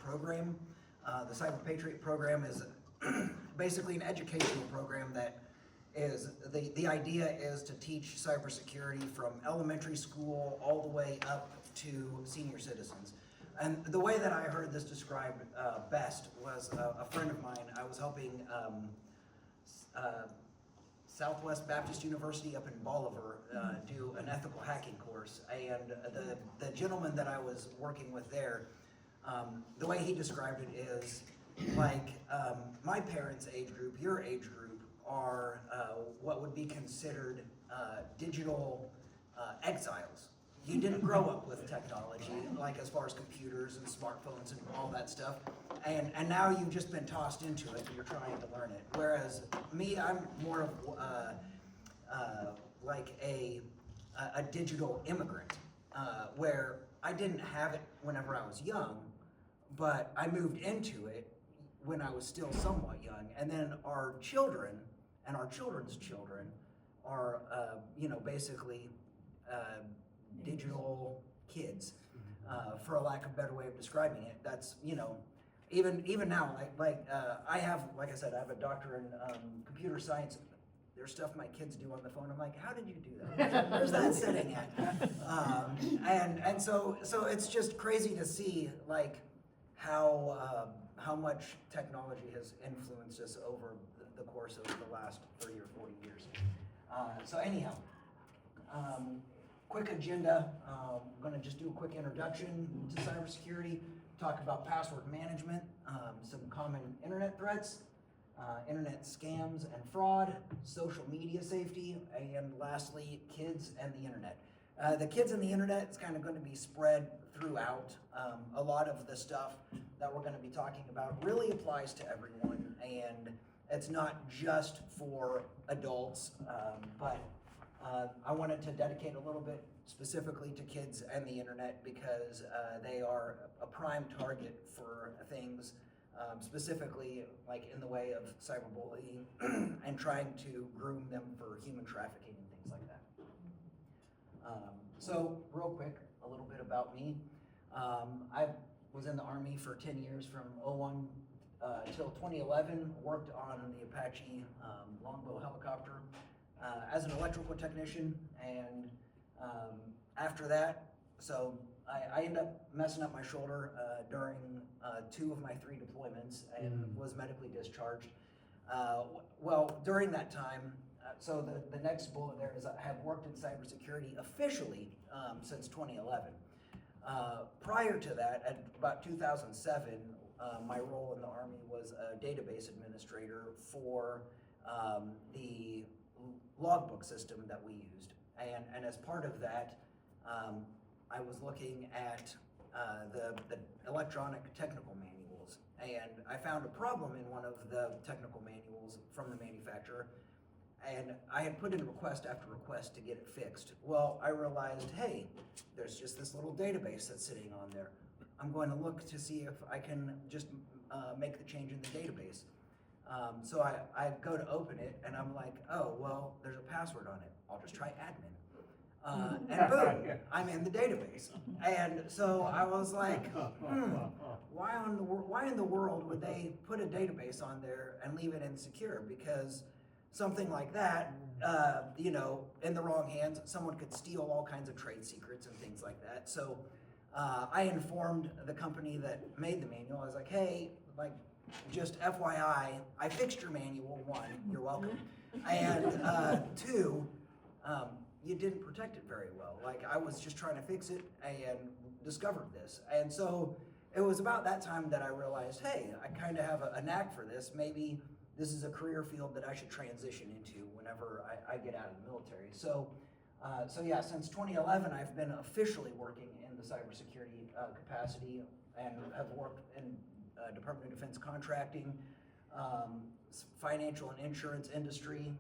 program. The Cyber Patriot program is basically an educational program that is, the idea is to teach cybersecurity from elementary school all the way up to senior citizens. And the way that I heard this described best was a friend of mine. I was helping Southwest Baptist University up in Bolivar do an ethical hacking course, and the gentleman that I was working with there, the way he described it is like my parents' age group, your age group, are what would be considered digital exiles. You didn't grow up with technology, like as far as computers and smartphones and all that stuff, and now you've just been tossed into it and you're trying to learn it. Whereas me, I'm more of like a digital immigrant, where I didn't have it whenever I was young, but I moved into it when I was still somewhat young, and then our children and our children's children are, basically digital kids, for a lack of a better way of describing it. That's, even now, I have, like I said, I have a doctor in computer science. There's stuff my kids do on the phone. I'm like, how did you do that? Where's that sitting at? And so it's just crazy to see like how much technology has influenced us over the course of the last 30 or 40 years. So anyhow, quick agenda. I'm going to just do a quick introduction to cybersecurity, talk about password management, some common internet threats, internet scams and fraud, social media safety, and lastly, kids and the internet. The kids and the internet is kind of going to be spread throughout. A lot of the stuff that we're going to be talking about really applies to everyone, and it's not just for adults, but I wanted to dedicate a little bit specifically to kids and the internet because they are a prime target for things, specifically like in the way of cyberbullying and trying to groom them for human trafficking and things like that. So real quick, a little bit about me. I was in the Army for 10 years from 01 till 2011, worked on the Apache Longbow helicopter as an electrical technician, and after that, so I ended up messing up my shoulder during 2 of my 3 deployments and was medically discharged. Well, during that time, so the next bullet there is I have worked in cybersecurity officially since 2011. Prior to that, at about 2007, my role in the Army was a database administrator for the logbook system that we used. And as part of that, I was looking at the electronic technical manuals, and I found a problem in one of the technical manuals from the manufacturer, and I had put in request after request to get it fixed. Well, I realized, hey, there's just this little database that's sitting on there. I'm going to look to see if I can just make the change in the database. So I go to open it, and I'm like, oh, well, there's a password on it. I'll just try admin. And boom, I'm in the database. And so I was like, why in the world would they put a database on there and leave it insecure? Because something like that, in the wrong hands, someone could steal all kinds of trade secrets and things like that. So I informed the company that made the manual. I was like, hey, just FYI, I fixed your manual, 1, you're welcome. And 2, you didn't protect it very well. I was just trying to fix it and discovered this. And so it was about that time that I realized, hey, I kind of have a knack for this. Maybe this is a career field that I should transition into whenever I get out of the military. So yeah, since 2011, I've been officially working in the cybersecurity capacity and have worked in Department of Defense contracting, financial and insurance industry.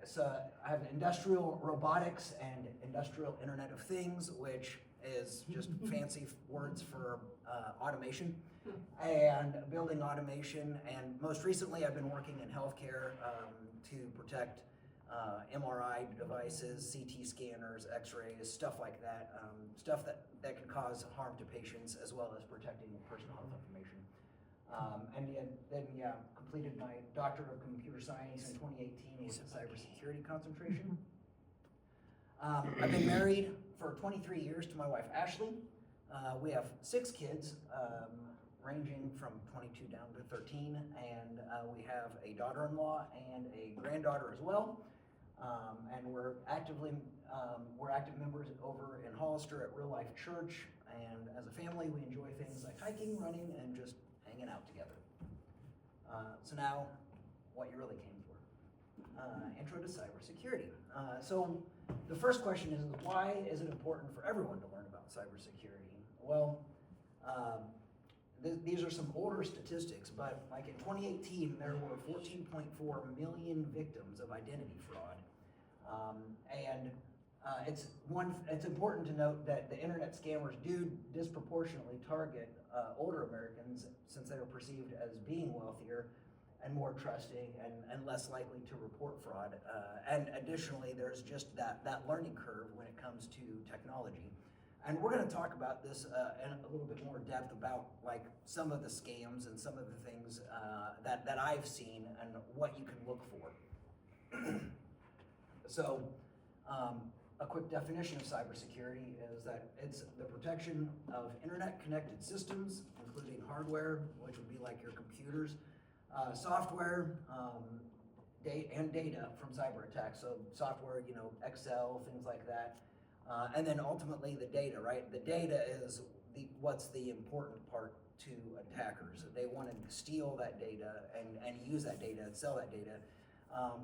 So I have industrial robotics and industrial Internet of Things, which is just fancy words for automation and building automation. And most recently, I've been working in healthcare to protect MRI devices, CT scanners, X-rays, stuff like that, stuff that can cause harm to patients, as well as protecting personal And then completed my Doctorate of Computer Science in 2018 with a cybersecurity concentration. I've been married for 23 years to my wife, Ashley. We have 6 kids, ranging from 22 down to 13, and we have a daughter-in-law and a granddaughter as well. And we're active members over in Hollister at Real Life Church, and as a family, we enjoy things like hiking, running, and just hanging out together. So now, what you really came for. Intro to cybersecurity. So the first question is, why is it important for everyone to learn about cybersecurity? Well, these are some older statistics, but like in 2018, there were 14.4 million victims of identity fraud. It's important to note that the internet scammers do disproportionately target older Americans, since they are perceived as being wealthier and more trusting and less likely to report fraud. And additionally, there's just that learning curve when it comes to technology. And we're going to talk about this in a little bit more depth about like some of the scams and some of the things that I've seen and what you can look for. So, a quick definition of cybersecurity is that it's the protection of internet-connected systems, including hardware, which would be like your computers, software, and data from cyber attacks. So software, Excel, things like that. And then ultimately the data, right? The data is what's the important part to attackers. They want to steal that data and use that data and sell that data.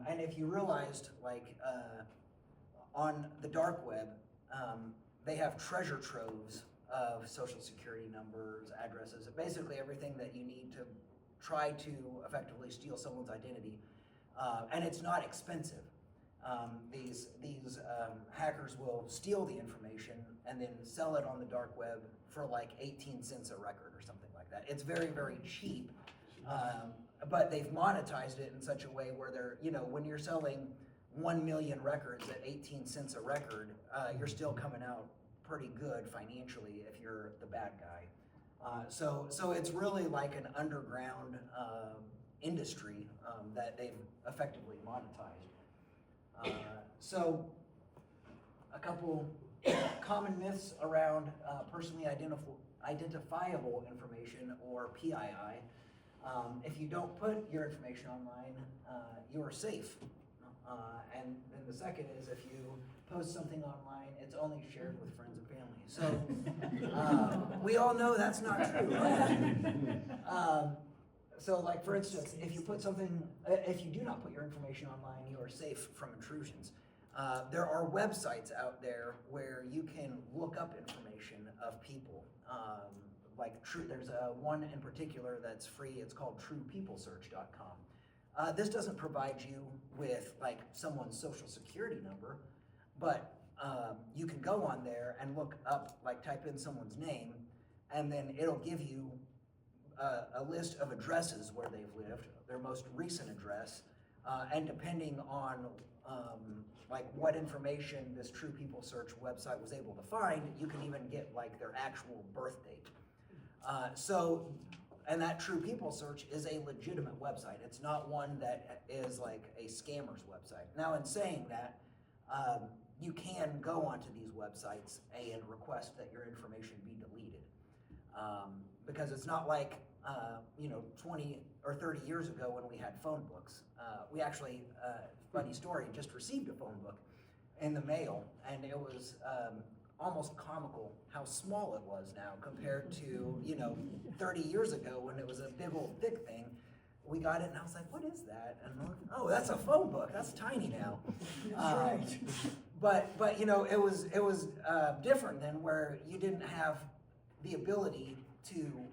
And if you realized, like, on the dark web, they have treasure troves of social security numbers, addresses, basically everything that you need to try to effectively steal someone's identity. And it's not expensive. These hackers will steal the information and then sell it on the dark web for like 18 cents a record or something like that. It's very, very cheap. But they've monetized it in such a way where they're, when you're selling 1 million records at 18 cents a record, you're still coming out pretty good financially if you're the bad guy. So it's really like an underground industry that they've effectively monetized. So a couple common myths around personally identifiable information, or PII. If you don't put your information online, you are safe. And then the second is, if you post something online, it's only shared with friends and family. So we all know that's not true, right? So like, for instance, if you do not put your information online, you are safe from intrusions. There are websites out there where you can look up information of people. There's one in particular that's free. It's called truepeoplesearch.com. This doesn't provide you with like someone's social security number, but you can go on there and look up, like type in someone's name, and then it'll give you a list of addresses where they've lived, their most recent address, and depending on like what information this True People Search website was able to find, you can even get like their actual birth date. And that True People Search is a legitimate website. It's not one that is like a scammer's website. Now, in saying that, you can go onto these websites and request that your information be deleted. Because it's not like, 20 or 30 years ago when we had phone books. We actually, funny story, just received a phone book in the mail, and it was almost comical how small it was now compared to 30 years ago when it was a big old thick thing. We got it and I was like, what is that? And I'm like, oh, that's a phone book, that's tiny now. That's right. But it was different than where you didn't have the ability to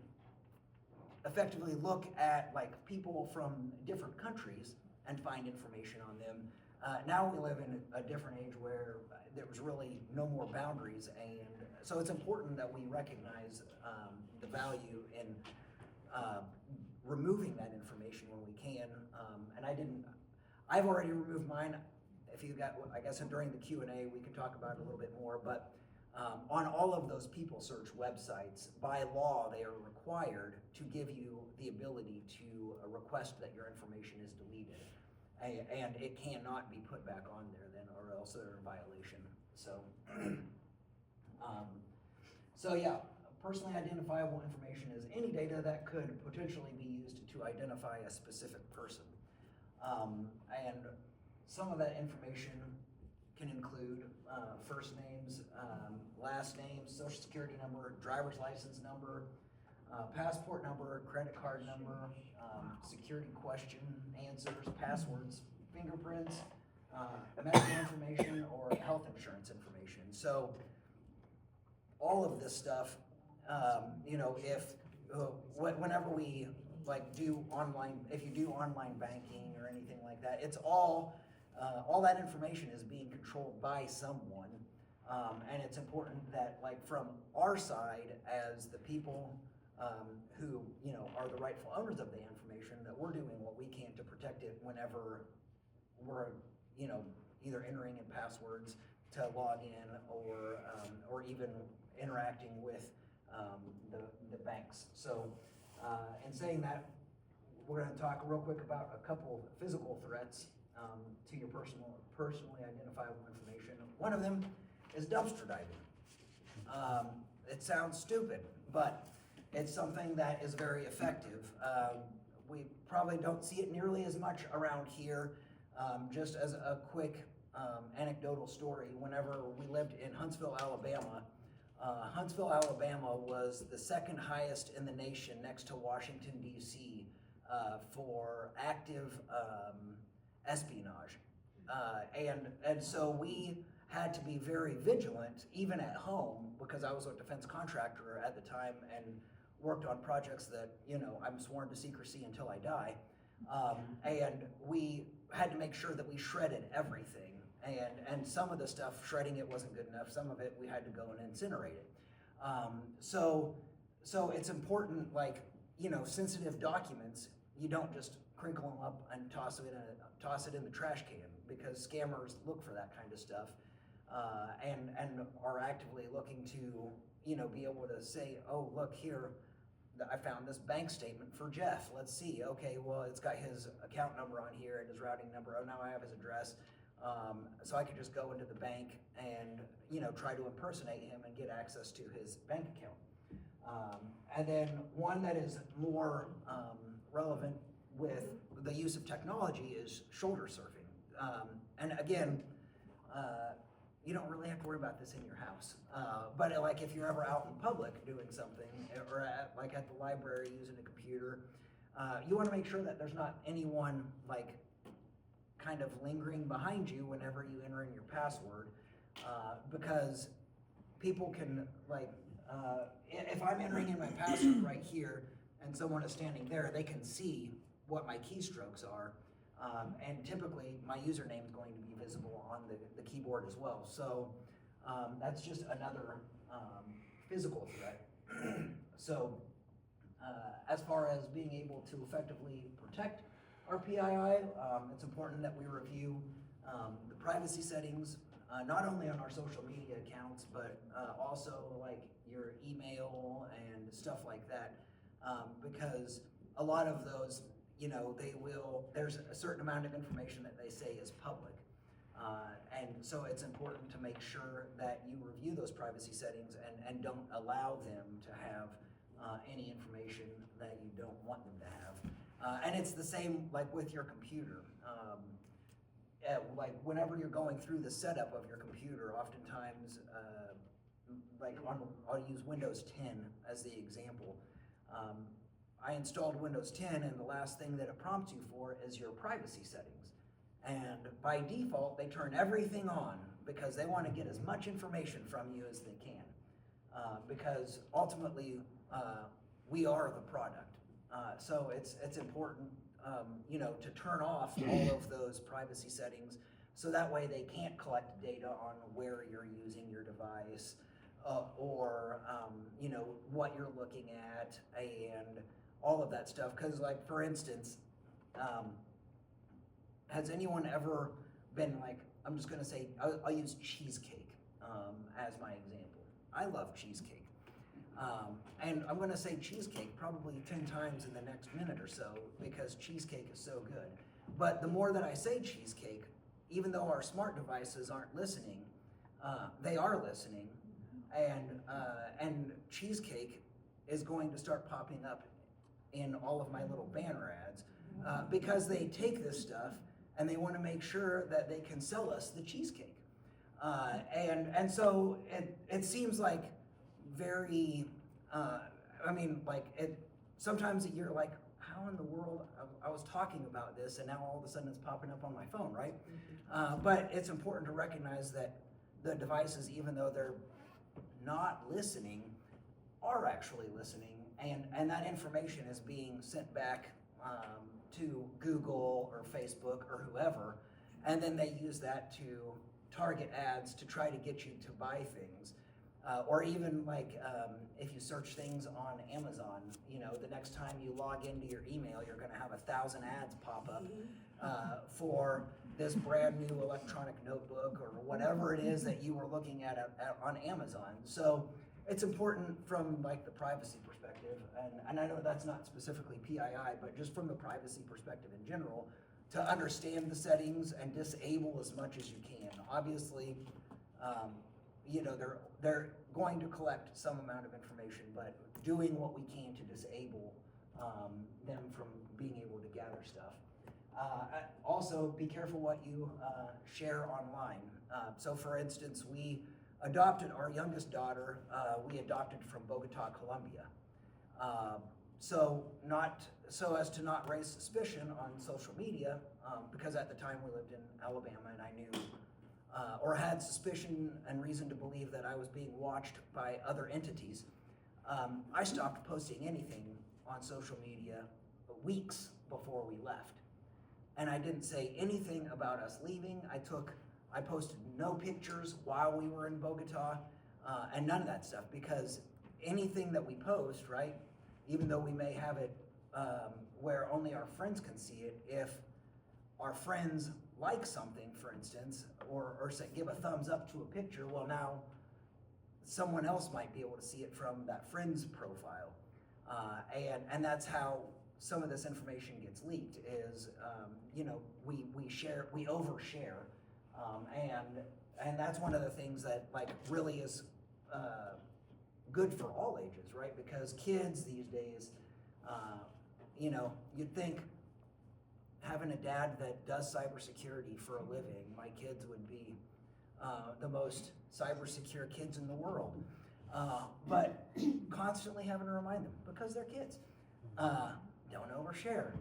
effectively look at like people from different countries and find information on them. Now we live in a different age where there was really no more boundaries, and so it's important that we recognize the value in removing that information when we can. I've already removed mine. If you got, I guess during the Q&A we can talk about it a little bit more, but On all of those people search websites, by law, they are required to give you the ability to request that your information is deleted. And it cannot be put back on there then, or else they're in violation. So, so yeah, personally identifiable information is any data that could potentially be used to identify a specific person. And some of that information can include first names, last names, social security number, driver's license number, passport number, credit card number, security question answers, passwords, fingerprints, medical information, or health insurance information. So all of this stuff, you know, whenever we like do online, if you do online banking or anything like that, it's all that information is being controlled by someone. And it's important that, like, from our side as the people who, you know, are the rightful owners of the information, that we're doing what we can to protect it whenever we're, you know, either entering in passwords to log in, or even interacting with the banks. So in saying that, we're going to talk real quick about a couple physical threats to your personally identifiable information. One of them is dumpster diving. It sounds stupid, but it's something that is very effective. We probably don't see it nearly as much around here. Just as a quick anecdotal story, whenever we lived in Huntsville, Alabama, was the second highest in the nation next to Washington, D.C. For active espionage. And so we had to be very vigilant, even at home, because I was a defense contractor at the time and worked on projects that, you know, I'm sworn to secrecy until I die. And we had to make sure that we shredded everything. And some of the stuff, shredding it wasn't good enough. Some of it we had to go and incinerate it. So it's important, like, you know, sensitive documents, you don't just crinkle them up and toss it in the trash can, because scammers look for that kind of stuff, and are actively looking to, you know, be able to say, oh, look here, I found this bank statement for Jeff. Let's see. Okay, well, it's got his account number on here and his routing number. Oh, now I have his address. So I could just go into the bank and, you know, try to impersonate him and get access to his bank account. And then one that is more relevant with the use of technology is shoulder surfing. And again, you don't really have to worry about this in your house. But like if you're ever out in public doing something, or like at the library using a computer, you want to make sure that there's not anyone like kind of lingering behind you whenever you enter in your password, because people can, like, if I'm entering in my password right here and someone is standing there, they can see what my keystrokes are, and typically my username is going to be visible on the keyboard as well. So that's just another physical threat. So as far as being able to effectively protect our PII, it's important that we review the privacy settings, not only on our social media accounts, but also like your email and stuff like that, because a lot of those, you know, there's a certain amount of information that they say is public. And so it's important to make sure that you review those privacy settings and don't allow them to have any information that you don't want them to have. And it's the same like with your computer. Like whenever you're going through the setup of your computer, oftentimes, like I'll use Windows 10 as the example. I installed Windows 10, and the last thing that it prompts you for is your privacy settings. And by default, they turn everything on because they want to get as much information from you as they can. Because ultimately, we are the product. So it's important, you know, to turn off all of those privacy settings so that way they can't collect data on where you're using your device, or you know, what you're looking at and all of that stuff. Because, like, for instance, has anyone ever been like, I'm just going to say, I'll use cheesecake as my example. I love cheesecake. And I'm gonna say cheesecake probably 10 times in the next minute or so because cheesecake is so good. But the more that I say cheesecake, even though our smart devices aren't listening, they are listening, and cheesecake is going to start popping up in all of my little banner ads because they take this stuff and they want to make sure that they can sell us the cheesecake. And so it seems like very, I mean, like sometimes you're like, how in the world, I was talking about this and now all of a sudden it's popping up on my phone, right? But it's important to recognize that the devices, even though they're not listening, are actually listening, and that information is being sent back to Google or Facebook or whoever, and then they use that to target ads to try to get you to buy things. Or even like if you search things on Amazon, you know, the next time you log into your email, you're gonna have 1,000 ads pop up for this brand new electronic notebook or whatever it is that you were looking at on Amazon. So it's important from like the privacy perspective, and I know that's not specifically PII, but just from the privacy perspective in general, to understand the settings and disable as much as you can. Obviously, you know, they're going to collect some amount of information, but doing what we can to disable them from being able to gather stuff. Also, be careful what you share online. So for instance, we adopted our youngest daughter, we adopted from Bogota, Colombia. So as to not raise suspicion on social media, because at the time we lived in Alabama and I knew or had suspicion and reason to believe that I was being watched by other entities, I stopped posting anything on social media weeks before we left. And I didn't say anything about us leaving. I posted no pictures while we were in Bogota, and none of that stuff, because anything that we post, right, even though we may have it where only our friends can see it, if our friends like something, for instance, or say, give a thumbs up to a picture, well, now someone else might be able to see it from that friend's profile. And that's how some of this information gets leaked is, you know, we overshare. And that's one of the things that like really is good for all ages, right? Because kids these days, you know, you'd think having a dad that does cybersecurity for a living, my kids would be the most cyber secure kids in the world. But constantly having to remind them, because they're kids, don't overshare.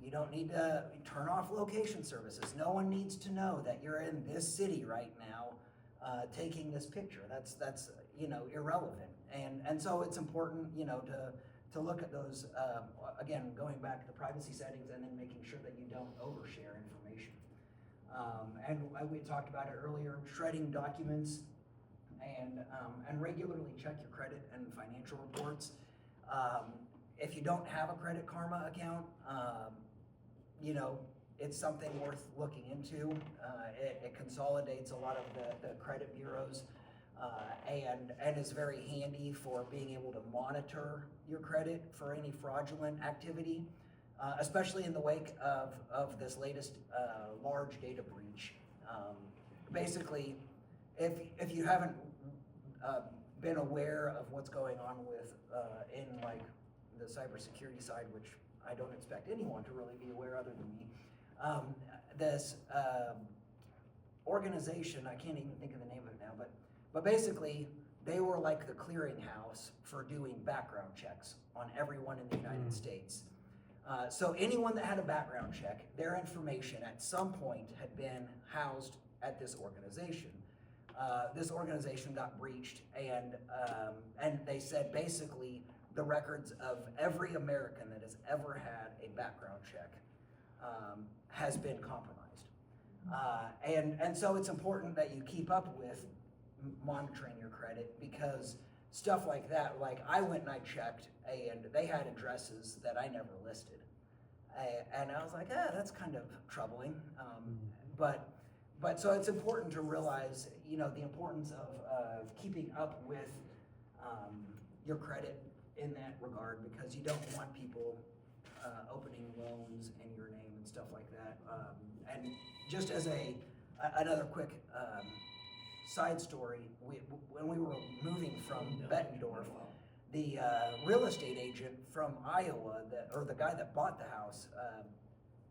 You don't need to turn off location services. No one needs to know that you're in this city right now taking this picture. That's you know, irrelevant. And so it's important, you know, to look at those, again, going back to the privacy settings and then making sure that you don't overshare information. And we talked about it earlier, shredding documents and regularly check your credit and financial reports. If you don't have a Credit Karma account, you know, it's something worth looking into. It consolidates a lot of the credit bureaus and is very handy for being able to monitor your credit for any fraudulent activity, especially in the wake of this latest large data breach. Basically, if you haven't been aware of what's going on with in like the cybersecurity side, which I don't expect anyone to really be aware other than me, this organization, I can't even think of the name of it now, but basically they were like the clearinghouse for doing background checks on everyone in the United States. So anyone that had a background check, their information at some point had been housed at this organization. This organization got breached, and they said basically the records of every American that has ever had a background check has been compromised. And so it's important that you keep up with monitoring your credit, because stuff like that, like I went and I checked and they had addresses that I never listed. And I was like, that's kind of troubling. But so it's important to realize, you know, the importance of keeping up with your credit in that regard, because you don't want people opening loans in your name and stuff like that. And just as another quick side story, when we were moving from Bettendorf, the real estate agent from Iowa, or the guy that bought the house,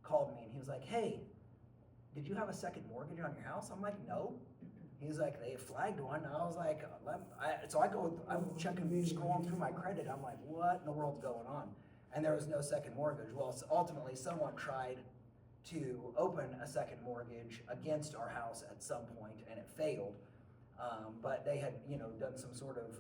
called me and he was like, "Hey, did you have a second mortgage on your house?" I'm like, "No." He's like, "They flagged one." And I was like, I'm checking, scrolling through my credit. I'm like, what in the world's going on? And there was no second mortgage. Well, so ultimately someone tried to open a second mortgage against our house at some point and it failed. But they had, done some sort of,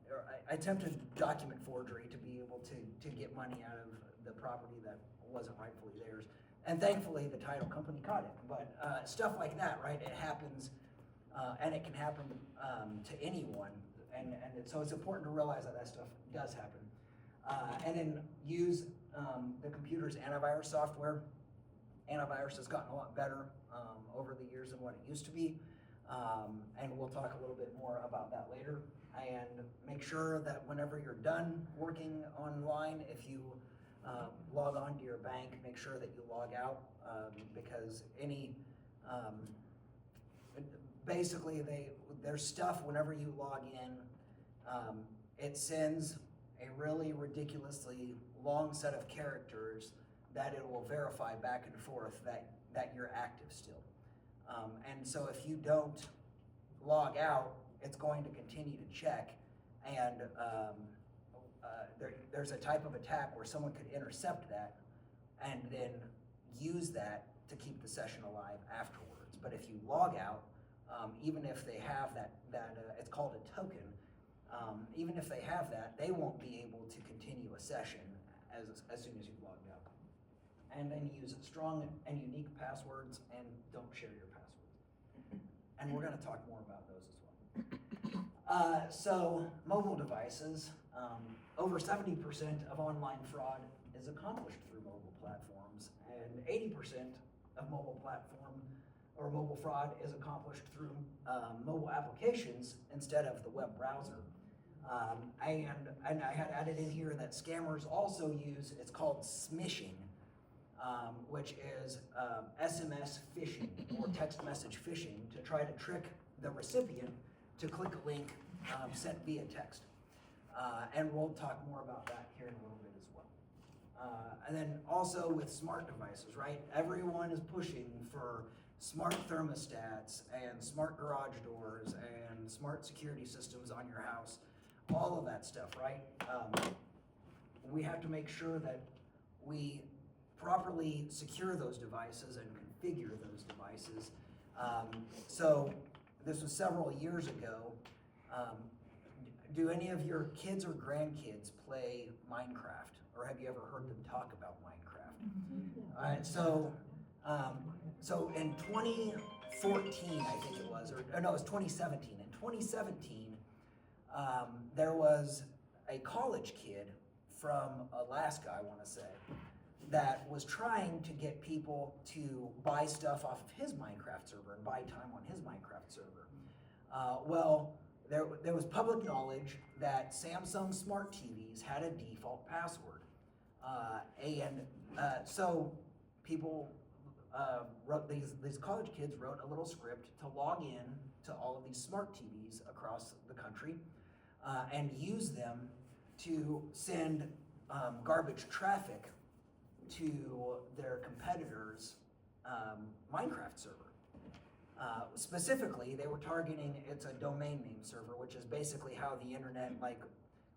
or attempted document forgery to be able to get money out of the property that wasn't rightfully theirs. And thankfully the title company caught it. But stuff like that, right? It happens. And it can happen to anyone, and so it's important to realize that stuff does happen. And then use the computer's antivirus software. Antivirus has gotten a lot better over the years than what it used to be, and we'll talk a little bit more about that later. And make sure that whenever you're done working online, if you log on to your bank, make sure that you log out, because basically, there's stuff whenever you log in, it sends a really ridiculously long set of characters that it will verify back and forth that you're active still. And so if you don't log out, it's going to continue to check. And there's a type of attack where someone could intercept that and then use that to keep the session alive afterwards. But if you log out, even if they have that it's called a token, even if they have that, they won't be able to continue a session as soon as you've logged out. And then use strong and unique passwords, and don't share your passwords. And we're going to talk more about those as well. So mobile devices, over 70% of online fraud is accomplished through mobile platforms, and 80% of mobile fraud is accomplished through mobile applications instead of the web browser. And I had added in here that scammers also use, it's called smishing, which is SMS phishing or text message phishing, to try to trick the recipient to click a link sent via text. And we'll talk more about that here in a little bit as well. And then also with smart devices, right? Everyone is pushing for smart thermostats and smart garage doors and smart security systems on your house, all of that stuff, right? We have to make sure that we properly secure those devices and configure those devices. So this was several years ago. Do any of your kids or grandkids play Minecraft, or have you ever heard them talk about Minecraft? All right, so in 2014, I think it was, or no, it was 2017. In 2017, there was a college kid from Alaska, I want to say, that was trying to get people to buy stuff off of his Minecraft server and buy time on his Minecraft server. Well, there was public knowledge that Samsung smart TVs had a default password. So people these college kids wrote a little script to log in to all of these smart TVs across the country and use them to send garbage traffic to their competitors' Minecraft server. Specifically, they were targeting, it's a domain name server, which is basically how the internet, like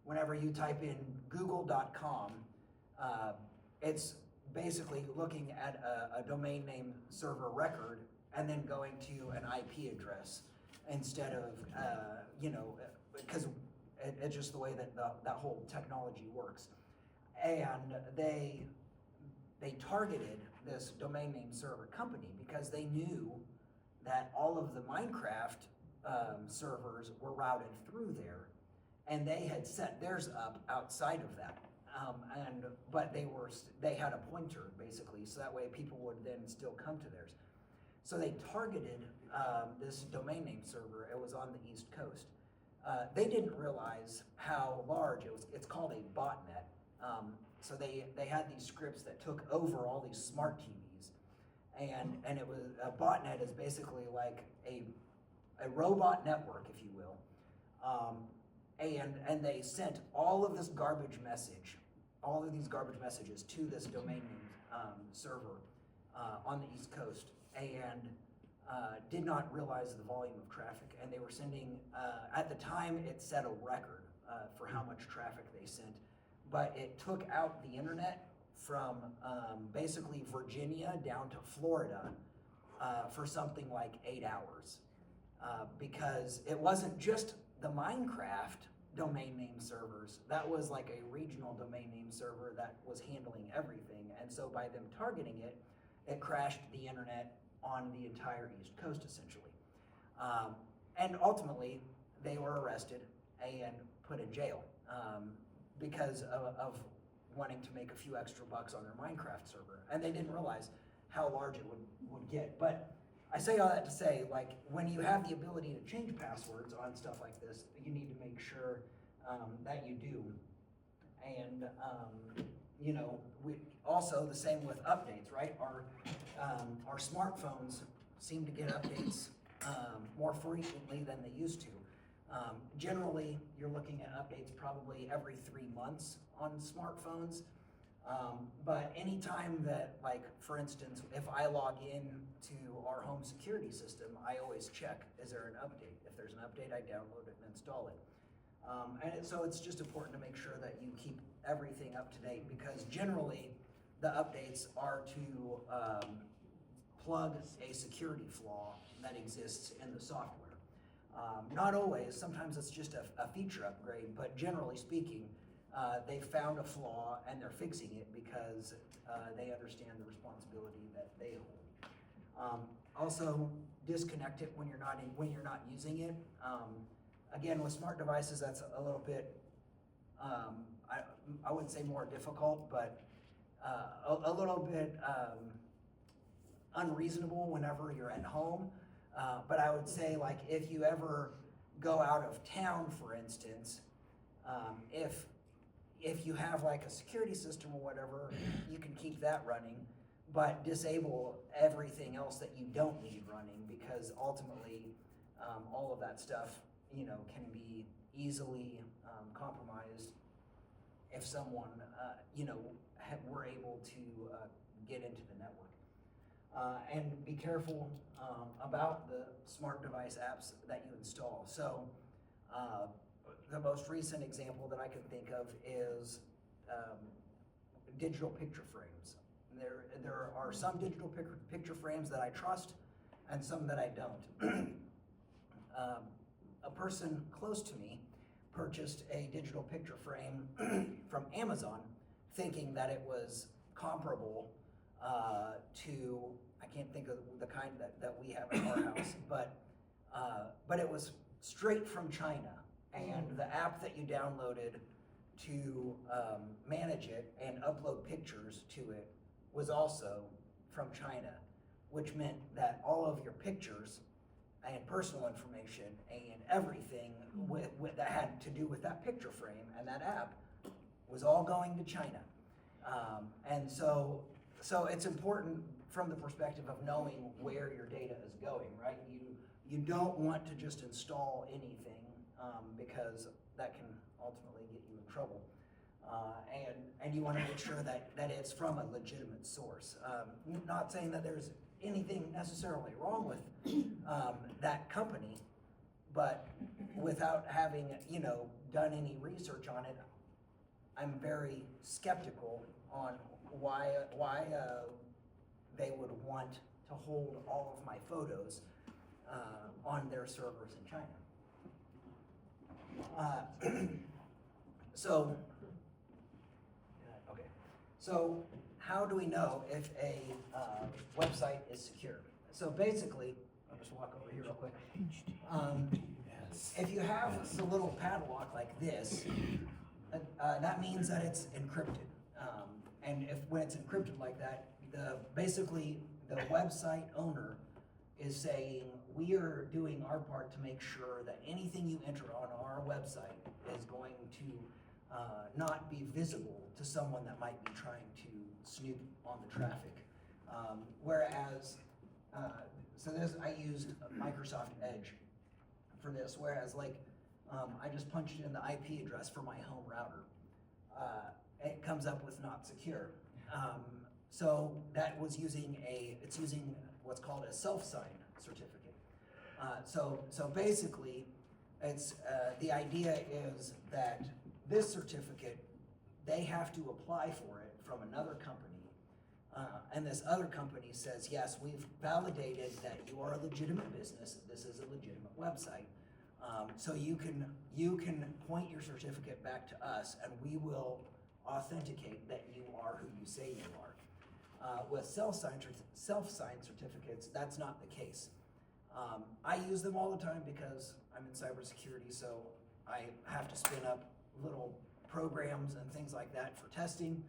whenever you type in google.com, it's basically looking at a domain name server record and then going to an IP address instead of, because it's just the way that that whole technology works. And they targeted this domain name server company because they knew that all of the Minecraft servers were routed through there, and they had set theirs up outside of that. But they had a pointer basically, so that way people would then still come to theirs. So they targeted this domain name server. It was on the East Coast, they didn't realize how large it was. It's called a botnet. So they had these scripts that took over all these smart TVs, and it was a botnet is basically like a robot network, if you will, and they sent all of this garbage message, all of these garbage messages to this domain name server on the East Coast, and did not realize the volume of traffic. And they were sending, at the time, it set a record for how much traffic they sent, but it took out the internet from basically Virginia down to Florida for something like 8 hours. Because it wasn't just the Minecraft domain name servers, that was like a regional domain name server that was handling everything. And so by them targeting it, it crashed the internet on the entire East Coast, essentially. And ultimately, they were arrested and put in jail because of wanting to make a few extra bucks on their Minecraft server. And they didn't realize how large it would get. But I say all that to say, like, when you have the ability to change passwords on stuff like this, you need to make sure that you do. And, you know, we also the same with updates, right? Our smartphones seem to get updates more frequently than they used to. Generally, you're looking at updates probably every 3 months on smartphones. But anytime that, like, for instance, if I log in to our home security system, I always check, is there an update? If there's an update, I download it and install it. So it's just important to make sure that you keep everything up to date, because generally the updates are to plug a security flaw that exists in the software. Not always, sometimes it's just a feature upgrade, but generally speaking, they found a flaw and they're fixing it because they understand the responsibility that they hold. Also, disconnect it when you're not using it. Again, with smart devices, that's a little bit, I wouldn't say more difficult, but a little bit unreasonable whenever you're at home. But I would say, like, if you ever go out of town, for instance, if you have like a security system or whatever, you can keep that running, but disable everything else that you don't need running, because ultimately all of that stuff, you know, can be easily compromised if someone, you know, were able to get into the network. And be careful about the smart device apps that you install. So the most recent example that I can think of is digital picture frames. There are some digital picture frames that I trust and some that I don't. A person close to me purchased a digital picture frame from Amazon, thinking that it was comparable to, I can't think of the kind that we have in our house, but it was straight from China. And the app that you downloaded to manage it and upload pictures to it was also from China, which meant that all of your pictures and personal information and everything that had to do with that picture frame and that app was all going to China. And so it's important from the perspective of knowing where your data is going, right? You don't want to just install anything because that can ultimately get you in trouble. And you want to make sure that it's from a legitimate source. Not saying that there's anything necessarily wrong with that company, but without having, you know, done any research on it, I'm very skeptical on why they would want to hold all of my photos on their servers in China. So how do we know if a website is secure? So basically, I'll just walk over here real quick. If you have the little padlock like this, that means that it's encrypted. And when it's encrypted like that, basically the website owner is saying, we are doing our part to make sure that anything you enter on our website is going to not be visible to someone that might be trying to snoop on the traffic. Whereas, so this, I used Microsoft Edge for this, whereas like, I just punched in the IP address for my home router. It comes up with not secure. So that was it's using what's called a self-signed certificate. So basically, it's, the idea is that this certificate, they have to apply for it from another company. And this other company says, yes, we've validated that you are a legitimate business, this is a legitimate website. So you can point your certificate back to us and we will authenticate that you are who you say you are. With self-signed certificates, that's not the case. I use them all the time because I'm in cybersecurity, so I have to spin up little programs and things like that for testing.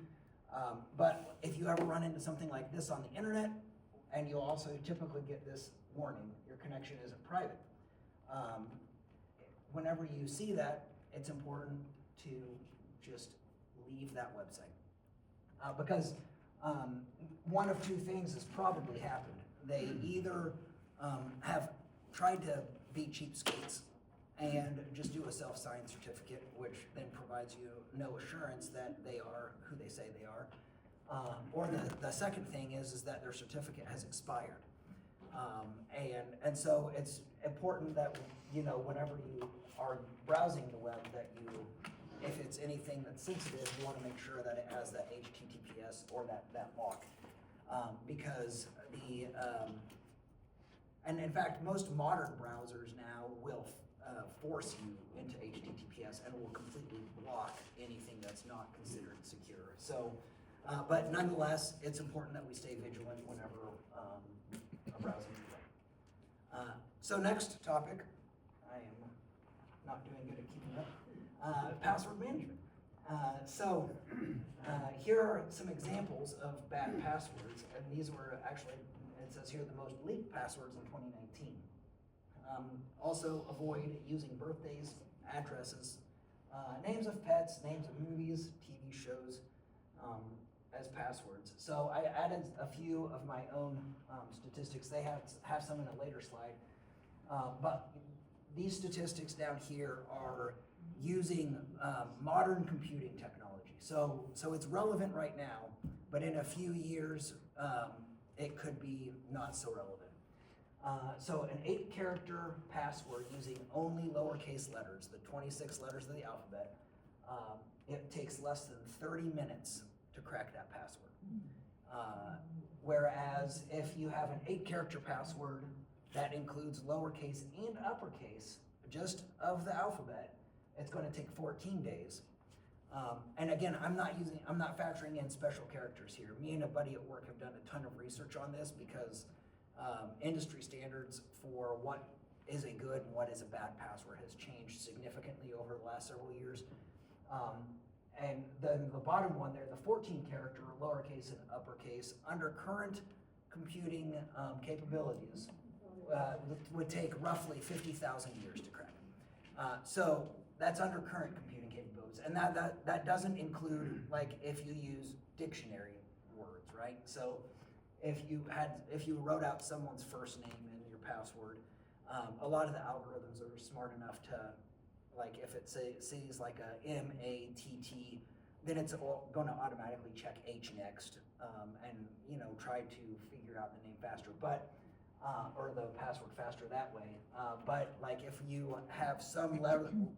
But if you ever run into something like this on the internet, and you'll also typically get this warning, your connection isn't private. Whenever you see that, it's important to just leave that website. Because one of two things has probably happened. They either have tried to be cheapskates and just do a self-signed certificate, which then provides you no assurance that they are who they say they are. Or the second thing is that their certificate has expired. And so it's important that, you know, whenever you are browsing the web, that you, if it's anything that's sensitive, you want to make sure that it has that HTTPS or that lock. Because and in fact, most modern browsers now will force you into HTTPS and will completely block anything that's not considered secure. So, but nonetheless, it's important that we stay vigilant whenever browsing the web. So next topic, I am not doing good at keeping up, password management. So here are some examples of bad passwords, and these were actually, it says here, the most leaked passwords in 2019. Also avoid using birthdays, addresses, names of pets, names of movies, TV shows as passwords. So I added a few of my own statistics. They have some in a later slide. But these statistics down here are using modern computing technology. So it's relevant right now, but in a few years, it could be not so relevant. So an 8-character password using only lowercase letters, the 26 letters of the alphabet, it takes less than 30 minutes to crack that password. Whereas if you have an 8-character password that includes lowercase and uppercase, just of the alphabet, it's going to take 14 days. And again, I'm not factoring in special characters here. Me and a buddy at work have done a ton of research on this because industry standards for what is a good and what is a bad password has changed significantly over the last several years. And then the bottom one there, the 14-character, lowercase and uppercase, under current computing capabilities, would take roughly 50,000 years to crack. So that's under current computing capabilities, and that doesn't include like if you use dictionary words, right? So if you wrote out someone's first name in your password, a lot of the algorithms are smart enough to, like if it sees like a M-A-T-T, then it's going to automatically check H next, and you know, try to figure out the name faster, but or the password faster that way. But like if you have some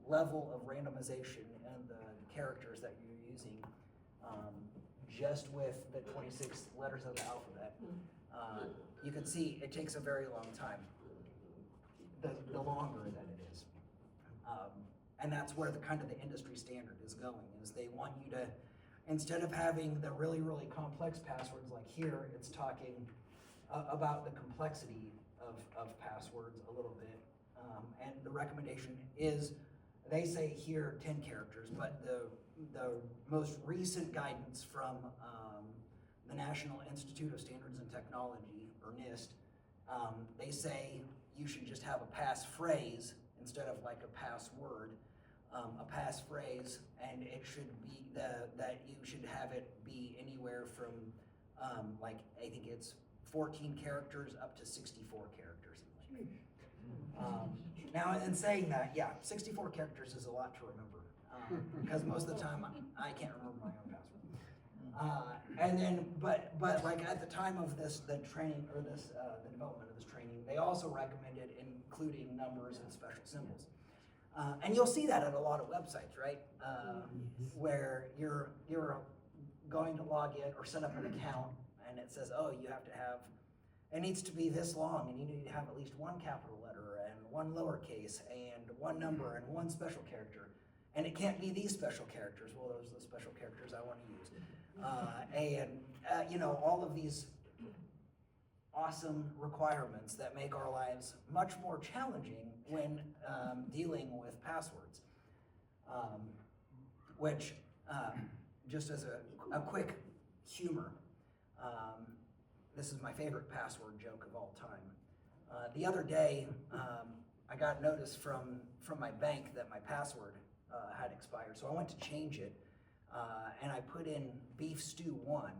level of randomization in the characters that you're using, just with the 26 letters of the alphabet, you can see it takes a very long time, the longer that it is. And that's where the kind of the industry standard is going, is they want you to, instead of having the really, really complex passwords like here, it's talking about the complexity of passwords a little bit. And the recommendation is, they say here 10 characters, but the most recent guidance from the National Institute of Standards and Technology, or NIST, they say you should just have a passphrase instead of like a password, a passphrase, and it should be that you should have it be anywhere from like I think it's 14 characters up to 64 characters. Now, in saying that, yeah, 64 characters is a lot to remember because most of the time I can't remember my own password. And then, but like at the time of the training or the development of this training, they also recommended including numbers and special symbols. And you'll see that at a lot of websites, right? Where you're going to log in or set up an account, and it says, oh, you have to have, it needs to be this long, and you need to have at least one capital letter and one lowercase and one number and one special character, and it can't be these special characters. Well, those are the special characters I want to use. You know, all of these awesome requirements that make our lives much more challenging when dealing with passwords. Which, just as a quick humor, this is my favorite password joke of all time. The other day, I got notice from my bank that my password had expired, so I went to change it, and I put in beef stew 1,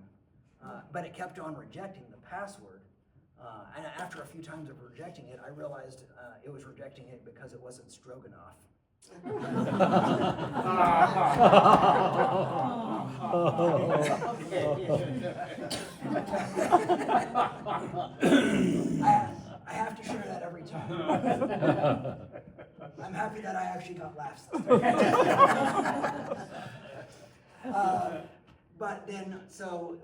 but it kept on rejecting the password. And after a few times of rejecting it, I realized it was rejecting it because it wasn't stroganoff. I have to share that every time. I'm happy that I actually got laughs this time. But then, so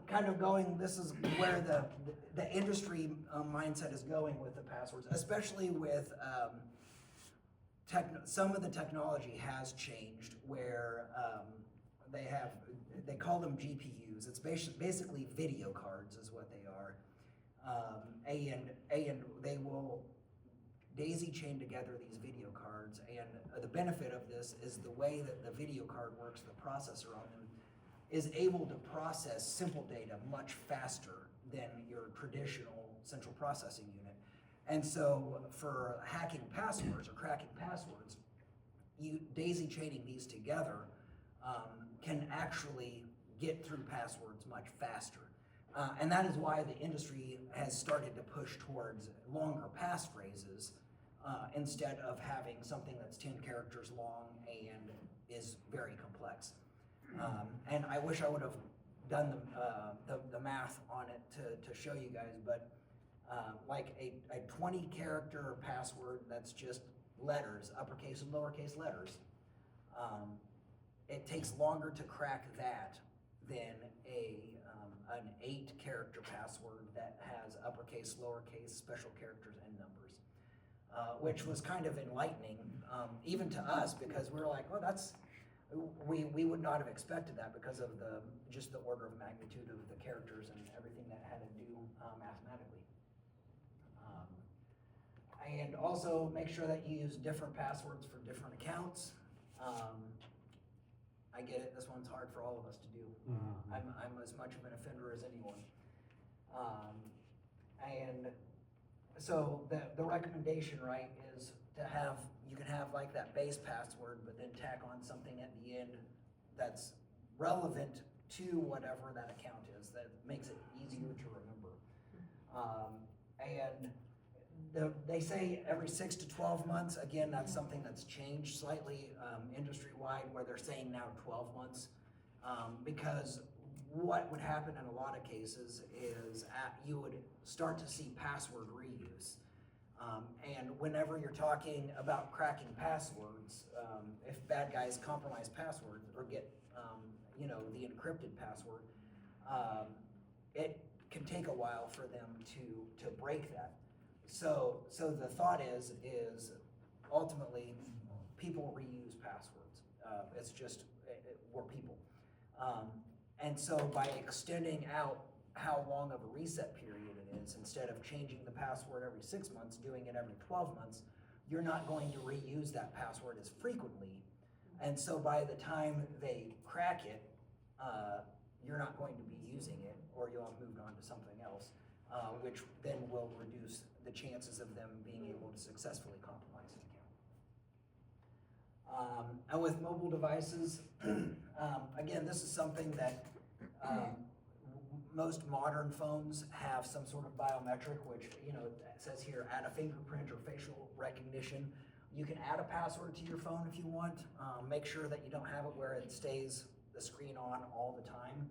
kind of going, this is where the industry mindset is going with the passwords, especially with some of the technology has changed where they call them GPUs. It's basically video cards is what they are. And they will daisy chain together these video cards, and the benefit of this is the way that the video card works, the processor on them, is able to process simple data much faster than your traditional central processing unit. And so for hacking passwords or cracking passwords, you daisy chaining these together can actually get through passwords much faster. And that is why the industry has started to push towards longer passphrases instead of having something that's 10 characters long and is very complex. And I wish I would have done the math on it to show you guys, but like a 20 character password that's just letters, uppercase and lowercase letters, it takes longer to crack that than an 8 character password that has uppercase, lowercase, special characters, and numbers, which was kind of enlightening, even to us, because we were like, well, we would not have expected that because of just the order of magnitude of the characters and everything that had to do mathematically. And also make sure that you use different passwords for different accounts. I get it, this one's hard for all of us to do. I'm as much of an offender as anyone. And so the recommendation, right, is to have, you can have like that base password, but then tack on something at the end that's relevant to whatever that account is, that makes it easier to remember. And they say every 6 to 12 months. Again, that's something that's changed slightly industry-wide, where they're saying now 12 months. Because what would happen in a lot of cases is you would start to see password reuse. And whenever you're talking about cracking passwords, if bad guys compromise passwords or get the encrypted password, it can take a while for them to break that. So the thought is ultimately people reuse passwords. It's just we're people. And so by extending out how long of a reset period it is, instead of changing the password every 6 months, doing it every 12 months, you're not going to reuse that password as frequently. And so by the time they crack it, you're not going to be using it, or you'll have moved on to something else, which then will reduce the chances of them being able to successfully compromise an account. And with mobile devices, again, this is something that most modern phones have some sort of biometric, which, you know, it says here, add a fingerprint or facial recognition. You can add a password to your phone if you want. Make sure that you don't have it where it stays the screen on all the time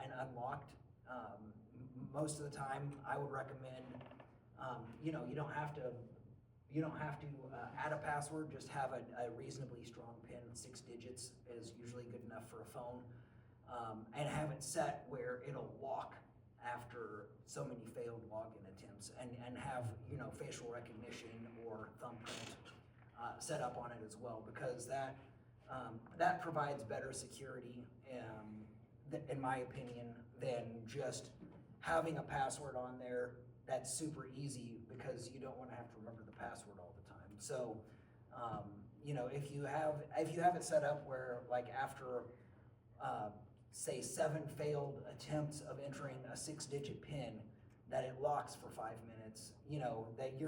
and unlocked. Most of the time, I would recommend, you know, you don't have to add a password. Just have a reasonably strong PIN. 6 digits is usually good enough for a phone, and have it set where it'll lock after so many failed login attempts, and have, you know, facial recognition or thumbprint set up on it as well, because that provides better security, in my opinion, than just having a password on there that's super easy, because you don't want to have to remember the password all the time. So, you know, if you have it set up where, like, after say 7 failed attempts of entering a 6-digit PIN, that it locks for 5 minutes, you know, that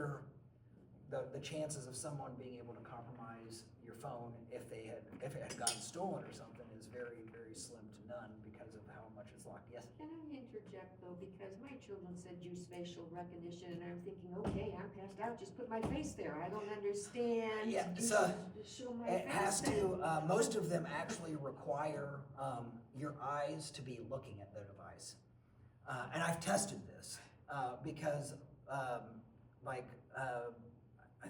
the chances of someone being able to compromise your phone if it had gotten stolen or something is very, very slim to none because of how much it's locked. Yes? Can I interject though, because my children said use facial recognition, and I'm thinking, okay, I'm passed out, just put my face there. I don't understand. Yeah, You so should show my it face has there. to, most of them actually require your eyes to be looking at the device. And I've tested this because I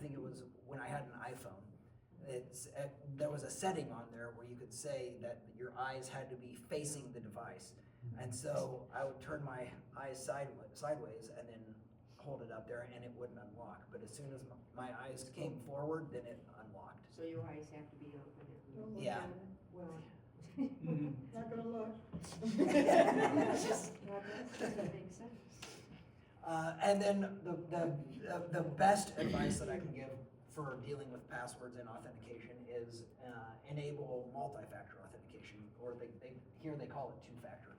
think it was when I had an iPhone, there was a setting on there where you could say that your eyes had to be facing the device. And so I would turn my eyes sideways and then hold it up there, and it wouldn't unlock. But as soon as my eyes came forward, then it unlocked. So your eyes have to be open. Yeah. Well. Not gonna look. That makes sense. And then the best advice that I can give for dealing with passwords and authentication is enable multi-factor authentication, or here they call it 2-factor.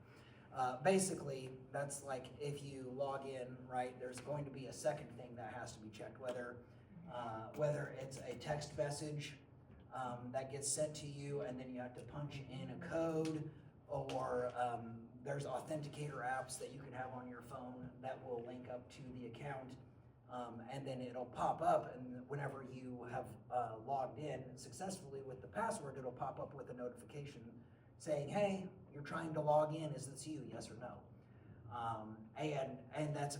Basically, that's like if you log in, right, there's going to be a second thing that has to be checked, whether it's a text message that gets sent to you and then you have to punch in a code, or there's authenticator apps that you can have on your phone that will link up to the account, and then it'll pop up, and whenever you have logged in successfully with the password, it'll pop up with a notification saying, hey, you're trying to log in, is this you, yes or no? And that's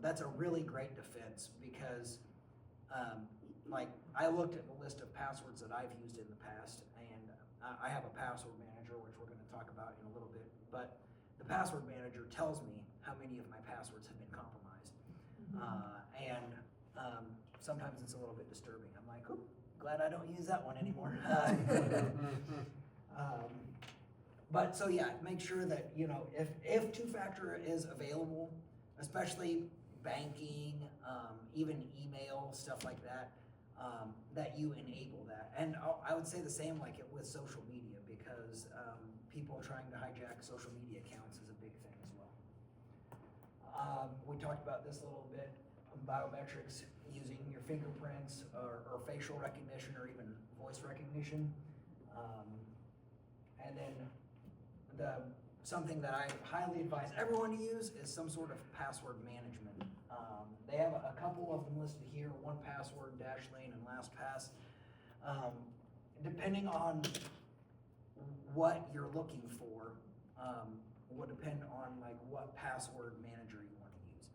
that's a really great defense, because like, I looked at the list of passwords that I've used in the past, and I have a password manager, which we're going to talk about in a little bit, but the password manager tells me how many of my passwords have been compromised. And sometimes it's a little bit disturbing. I'm like, oh, glad I don't use that one anymore. But so yeah, make sure that, you know, if 2-factor is available, especially banking, even email, stuff like that, that you enable that. And I would say the same like it with social media, because people trying to hijack social media accounts is a big thing as well. We talked about this a little bit, biometrics, using your fingerprints or facial recognition or even voice recognition. And then something that I highly advise everyone to use is some sort of password management. They have a couple of them listed here: 1Password, Dashlane, and LastPass. Depending on what you're looking for, will depend on like what password manager you want to use.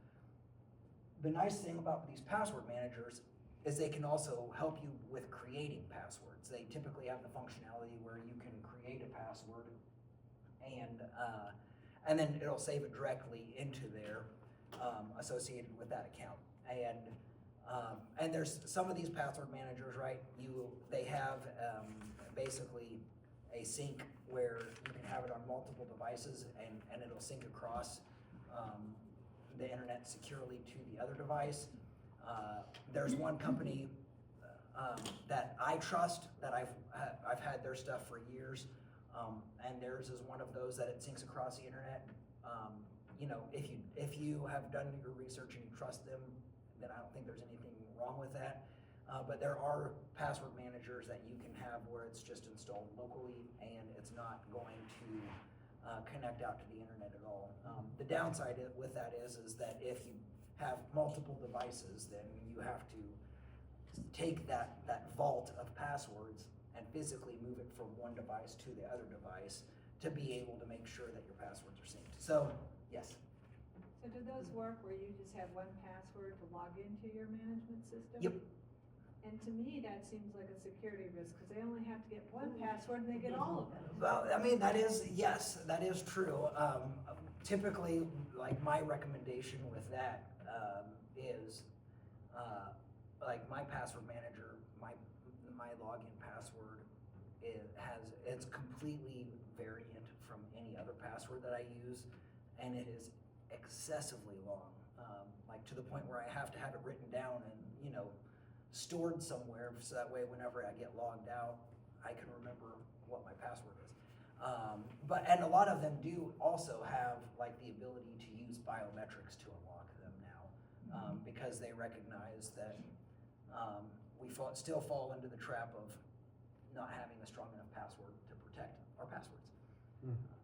The nice thing about these password managers is they can also help you with creating passwords. They typically have the functionality where you can create a password, and then it'll save it directly into there, associated with that account. And there's some of these password managers, right? They have basically a sync where you can have it on multiple devices, and it'll sync across the internet securely to the other device. There's one company that I trust, that I've had their stuff for years, and theirs is one of those that it syncs across the internet. you know, if you have done your research and you trust them, then I don't think there's anything wrong with that. But there are password managers that you can have where it's just installed locally and it's not going to connect out to the internet at all. The downside with that is that if you have multiple devices, then you have to take that vault of passwords and physically move it from one device to the other device to be able to make sure that your passwords are synced. So, yes. So do those work where you just have one password to log into your management system? Yep. And to me, that seems like a security risk, because they only have to get one password and they get all of them. Well, I mean, yes, that is true. Typically, like my recommendation with that is like my password manager, my login password it's completely variant from any other password that I use, and it is excessively long, like to the point where I have to have it written down and, you know, stored somewhere, so that way whenever I get logged out, I can remember what my password is. And a lot of them do also have like the ability to use biometrics to unlock them now, because they recognize that we still fall into the trap of not having a strong enough password to protect our passwords.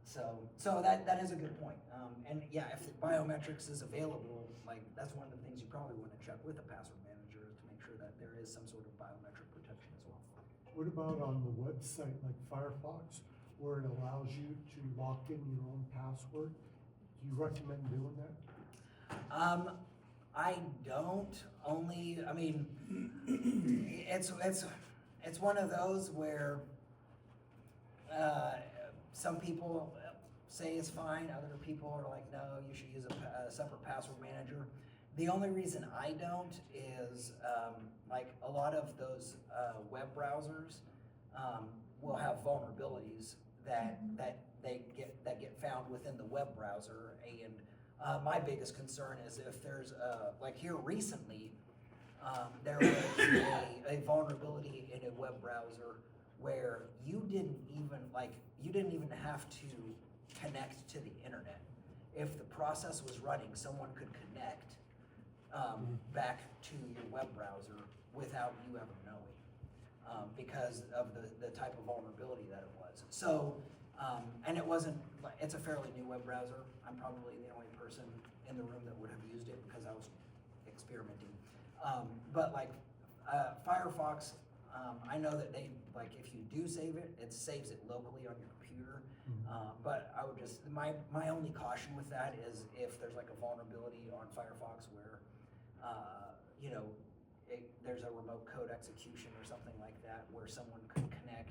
So that is a good point. And yeah, if the biometrics is available, like that's one of the things you probably want to check with a password manager to make sure that there is some sort of biometric protection as well. What about on the website like Firefox, where it allows you to lock in your own password? Do you recommend doing that? I don't. I mean, it's one of those where some people say it's fine, other people are like, no, you should use a separate password manager. The only reason I don't is like a lot of those web browsers will have vulnerabilities that get found within the web browser, and my biggest concern is if there's like here recently there was a vulnerability in a web browser where you didn't even have to connect to the internet. If the process was running, someone could connect back to your web browser without you ever knowing, because of the type of vulnerability that it was. So, and it's a fairly new web browser. I'm probably the only person in the room that would have used it because I was experimenting. But like Firefox, I know that if you do save it, it saves it locally on your computer. But I would my only caution with that is if there's like a vulnerability on Firefox where, you know, there's a remote code execution or something like that where someone could connect,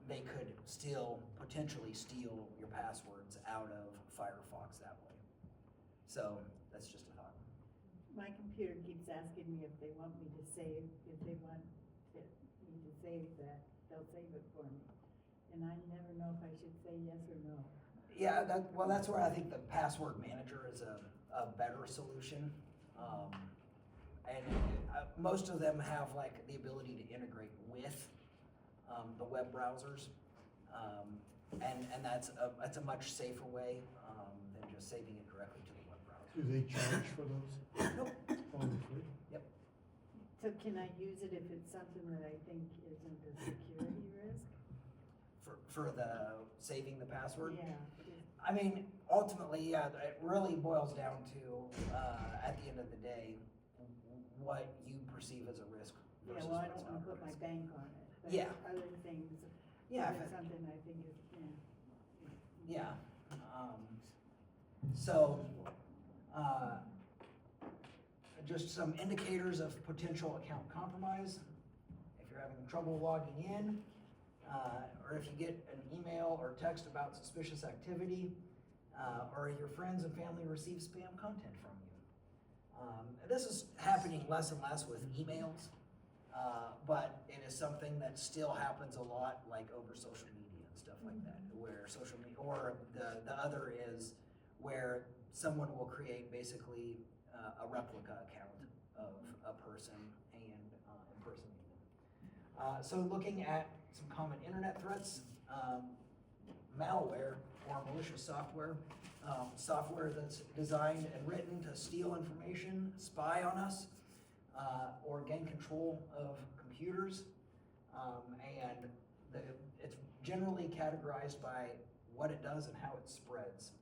they could still potentially steal your passwords out of Firefox that way. So that's just a thought. My computer keeps asking me if they want me to save, if they want me to save that, they'll save it for me. And I never know if I should say yes or no. Yeah, that's where I think the password manager is a better solution. And most of them have like the ability to integrate with the web browsers. And that's a much safer way than just saving it directly to the web browser. Do they charge for those? Nope. Only free? Yep. So can I use it if it's something that I think isn't a security risk? For the saving the password? Yeah. I mean, ultimately, yeah, it really boils down to, at the end of the day, what you perceive as a risk Yeah, versus well, I what's don't not wanna a put my risk. bank on it. But Yeah. other things, Yeah, if it's something I think is, yeah. So, just some indicators of potential account compromise. If you're having trouble logging in, or if you get an email or text about suspicious activity, or your friends and family receive spam content from you. This is happening less and less with emails, but it is something that still happens a lot, like over social media and stuff like that, where social media, or the other is where someone will create basically a replica account of a person and impersonate them. So looking at some common internet threats, malware or malicious software, software that's designed and written to steal information, spy on us, or gain control of computers. And it's generally categorized by what it does and how it spreads.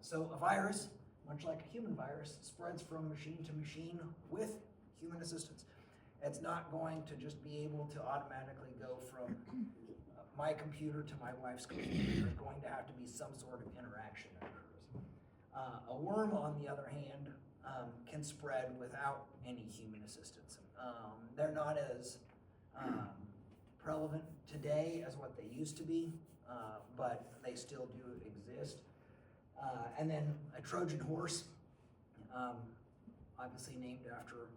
So a virus, much like a human virus, spreads from machine to machine with human assistance. It's not going to just be able to automatically go from my computer to my wife's computer. There's going to have to be some sort of interaction that occurs. A worm, on the other hand, can spread without any human assistance. They're not as prevalent today as what they used to be, but they still do exist. And then a Trojan horse, obviously named after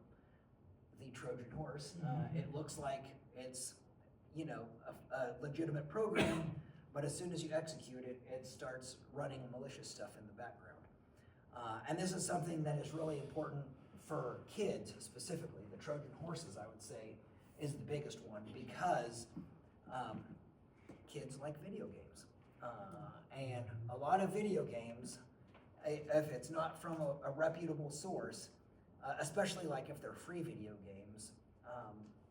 the Trojan horse. It looks like it's, you know, a legitimate program, but as soon as you execute it, it starts running malicious stuff in the background. And this is something that is really important for kids specifically. The Trojan horses, I would say, is the biggest one because kids like video games. And a lot of video games, if it's not from a reputable source, especially like if they're free video games,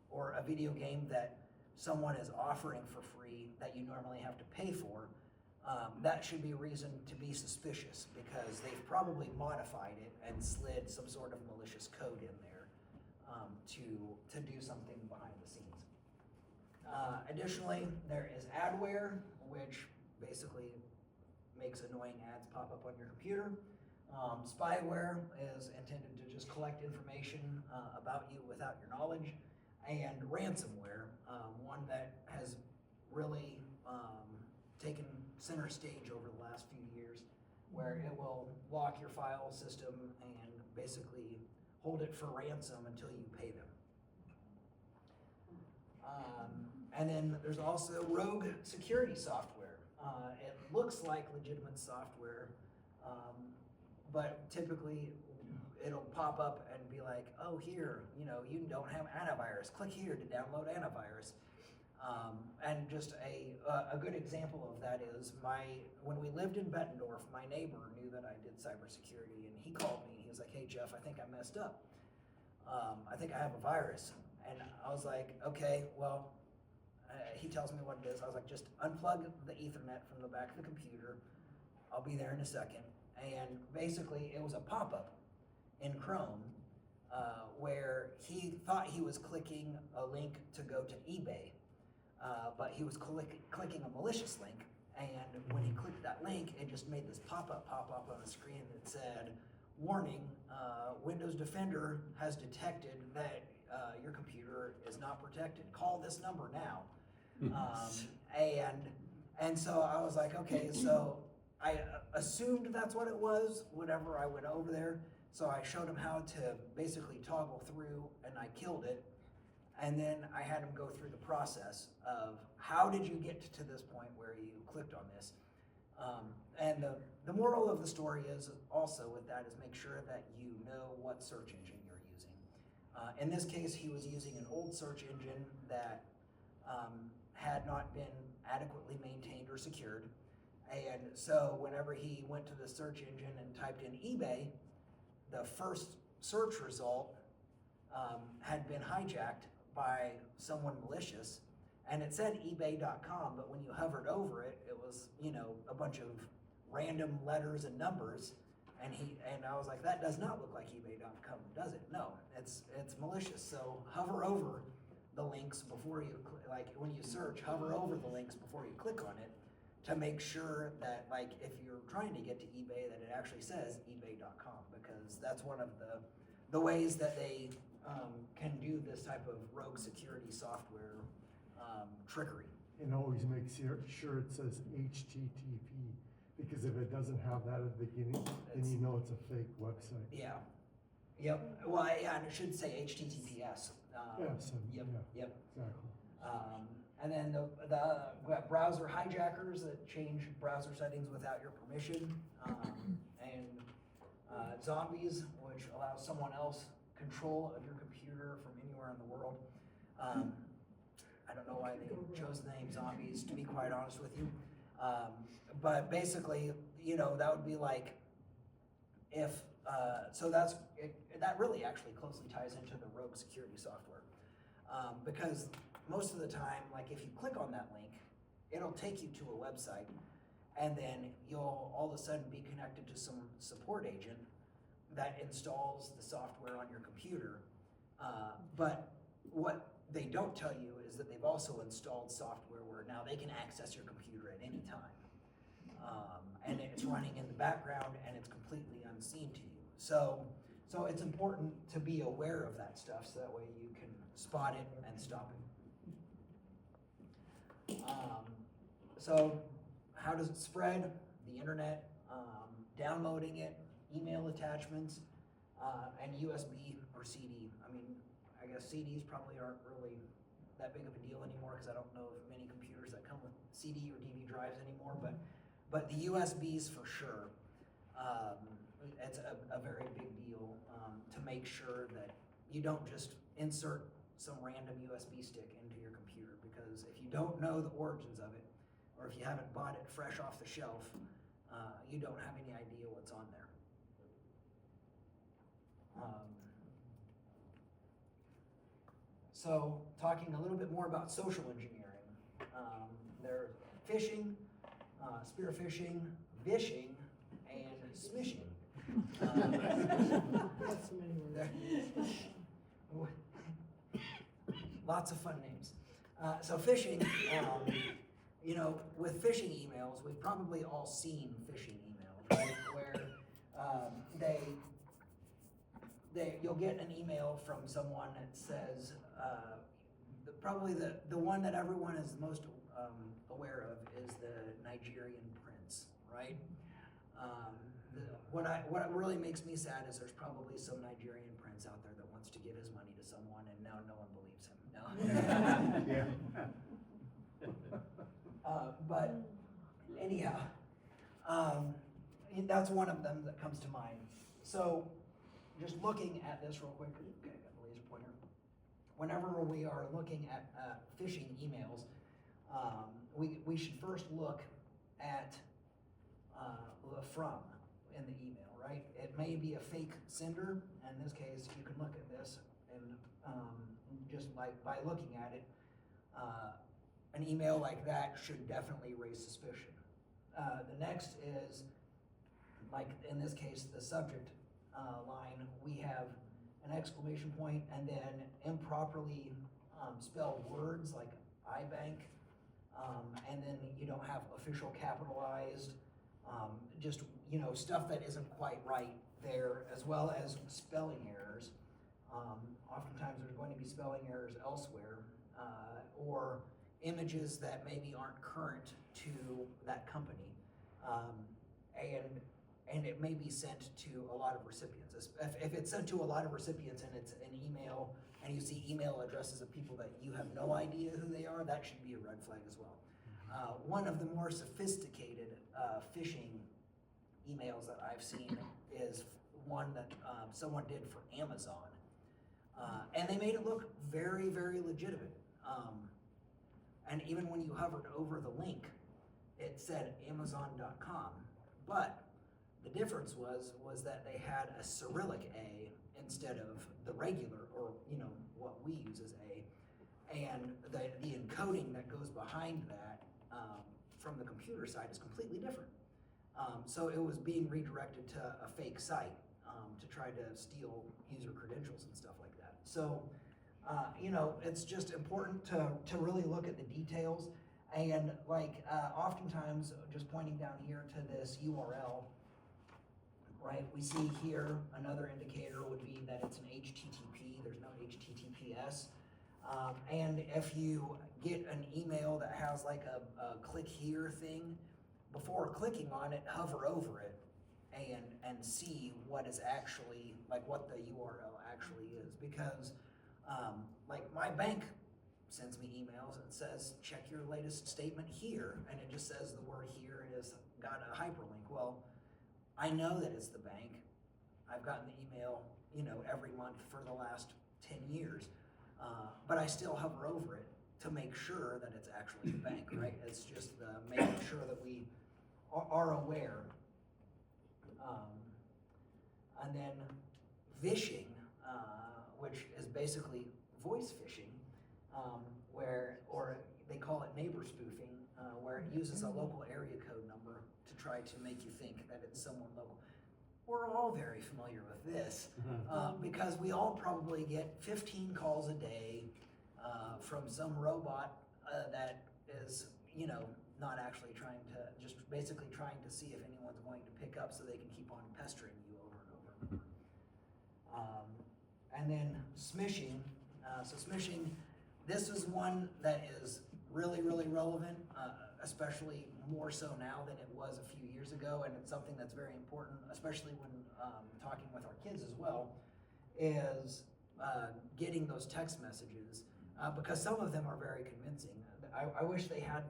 or a video game that someone is offering for free that you normally have to pay for, that should be a reason to be suspicious because they've probably modified it and slid some sort of malicious code in there to do something behind the scenes. Additionally, there is adware, which basically makes annoying ads pop up on your computer. Spyware is intended to just collect information about you without your knowledge. And ransomware, one that has really taken center stage over the last few years, where it will lock your file system and basically hold it for ransom until you pay them. And then there's also rogue security software. It looks like legitimate software, but typically it'll pop up and be like, oh, here, you know, you don't have antivirus. Click here to download antivirus. And just a good example of that is when we lived in Bettendorf, my neighbor knew that I did cybersecurity, and he called me. He was like, hey, Jeff, I think I messed up. I think I have a virus. And I was like, okay, well, he tells me what it is. I was like, just unplug the Ethernet from the back of the computer. I'll be there in a second. And basically, it was a pop-up in Chrome where he thought he was clicking a link to go to eBay, but he was clicking a malicious link. And when he clicked that link, it just made this pop-up on the screen that said, warning, Windows Defender has detected that your computer is not protected. Call this number now. And so I was like, okay, so I assumed that's what it was whenever I went over there. So I showed him how to basically toggle through, and I killed it. And then I had him go through the process of how did you get to this point where you clicked on this. And the moral of the story is also with that is make sure that you know what search engine you're using. In this case, he was using an old search engine that had not been adequately maintained or secured. And so whenever he went to the search engine and typed in eBay, the first search result had been hijacked by someone malicious, and it said ebay.com, but when you hovered over it, it was, you know, a bunch of random letters and numbers, and I was like, that does not look like ebay.com, does it? No, it's malicious. So hover over the links before you, like when you search, hover over the links before you click on it to make sure that, like, if you're trying to get to eBay, that it actually says ebay.com, because that's one of the ways that they can do this type of rogue security software trickery. And always make sure it says HTTP, because if it doesn't have that at the beginning, then you know it's a fake website. Yeah. Yep. Well, yeah, and it should say HTTPS. Yes. Yep. Yeah, Yep. exactly. And then we have browser hijackers that change browser settings without your permission, and zombies, which allows someone else control of your computer from anywhere in the world. I don't know why they chose the name zombies, to be quite honest with you. But basically, you know, that would be like if, that really actually closely ties into the rogue security software. Because most of the time, like if you click on that link, it'll take you to a website, and then you'll all of a sudden be connected to some support agent that installs the software on your computer. But what they don't tell you is that they've also installed software where now they can access your computer at any time. And it's running in the background and it's completely unseen to you. So it's important to be aware of that stuff so that way you can spot it and stop it. So how does it spread? The internet, downloading it, email attachments, and USB or CD. I mean, I guess CDs probably aren't really that big of a deal anymore because I don't know of many computers that come with CD or DVD drives anymore, but the USBs for sure. It's a very big deal to make sure that you don't just insert some random USB stick into your computer, because if you don't know the origins of it, or if you haven't bought it fresh off the shelf, you don't have any idea what's on there. So talking a little bit more about social engineering, there's phishing, spear phishing, vishing, and smishing. That's so many words. Lots of fun names. So phishing, you know, with phishing emails, we've probably all seen phishing emails, right? Where you'll get an email from someone that says, probably the one that everyone is most aware of is the Nigerian prince, right? What really makes me sad is there's probably some Nigerian prince out there that wants to give his money to someone and now no one believes him. No. Yeah. But anyhow, that's one of them that comes to mind. So just looking at this real quick, okay, I got the laser pointer. Whenever we are looking at phishing emails, we should first look at the from in the email, right? It may be a fake sender. In this case, you can look at this and just like by looking at it, an email like that should definitely raise suspicion. The next is, like in this case, the subject line, we have an exclamation point and then improperly spelled words like iBank, and then you don't have official capitalized, just, you know, stuff that isn't quite right there, as well as spelling errors. Oftentimes there's going to be spelling errors elsewhere, or images that maybe aren't current to that company. And it may be sent to a lot of recipients. If it's sent to a lot of recipients and it's an email, and you see email addresses of people that you have no idea who they are, that should be a red flag as well. One of the more sophisticated phishing emails that I've seen is one that someone did for Amazon. And they made it look very, very legitimate. And even when you hovered over the link, it said Amazon.com. But the difference was that they had a Cyrillic A instead of the regular, or you know, what we use as A. And the encoding that goes behind that from the computer side is completely different. So it was being redirected to a fake site to try to steal user credentials and stuff like that. So, you know, it's just important to really look at the details. And like oftentimes, just pointing down here to this URL, right, we see here another indicator would be that it's an HTTP, there's no HTTPS. And if you get an email that has like a click here thing, before clicking on it, hover over it and see what is actually, like what the URL actually is. Because like my bank sends me emails and says, check your latest statement here, and it just says the word here has got a hyperlink. Well, I know that it's the bank. I've gotten the email, you know, every month for the last 10 years, but I still hover over it to make sure that it's actually a bank, right? It's just making sure that we are aware. And then phishing, which is basically voice phishing, or they call it neighbor spoofing, where it uses a local area code number to try to make you think that it's someone local. We're all very familiar with this, because we all probably get 15 calls a day from some robot that is, not actually trying to, just basically trying to see if anyone's going to pick up so they can keep on pestering you over and over and over. And then smishing. So smishing, this is one that is really, really relevant, especially more so now than it was a few years ago, and it's something that's very important, especially when talking with our kids as well, is getting those text messages, because some of them are very convincing. I wish they had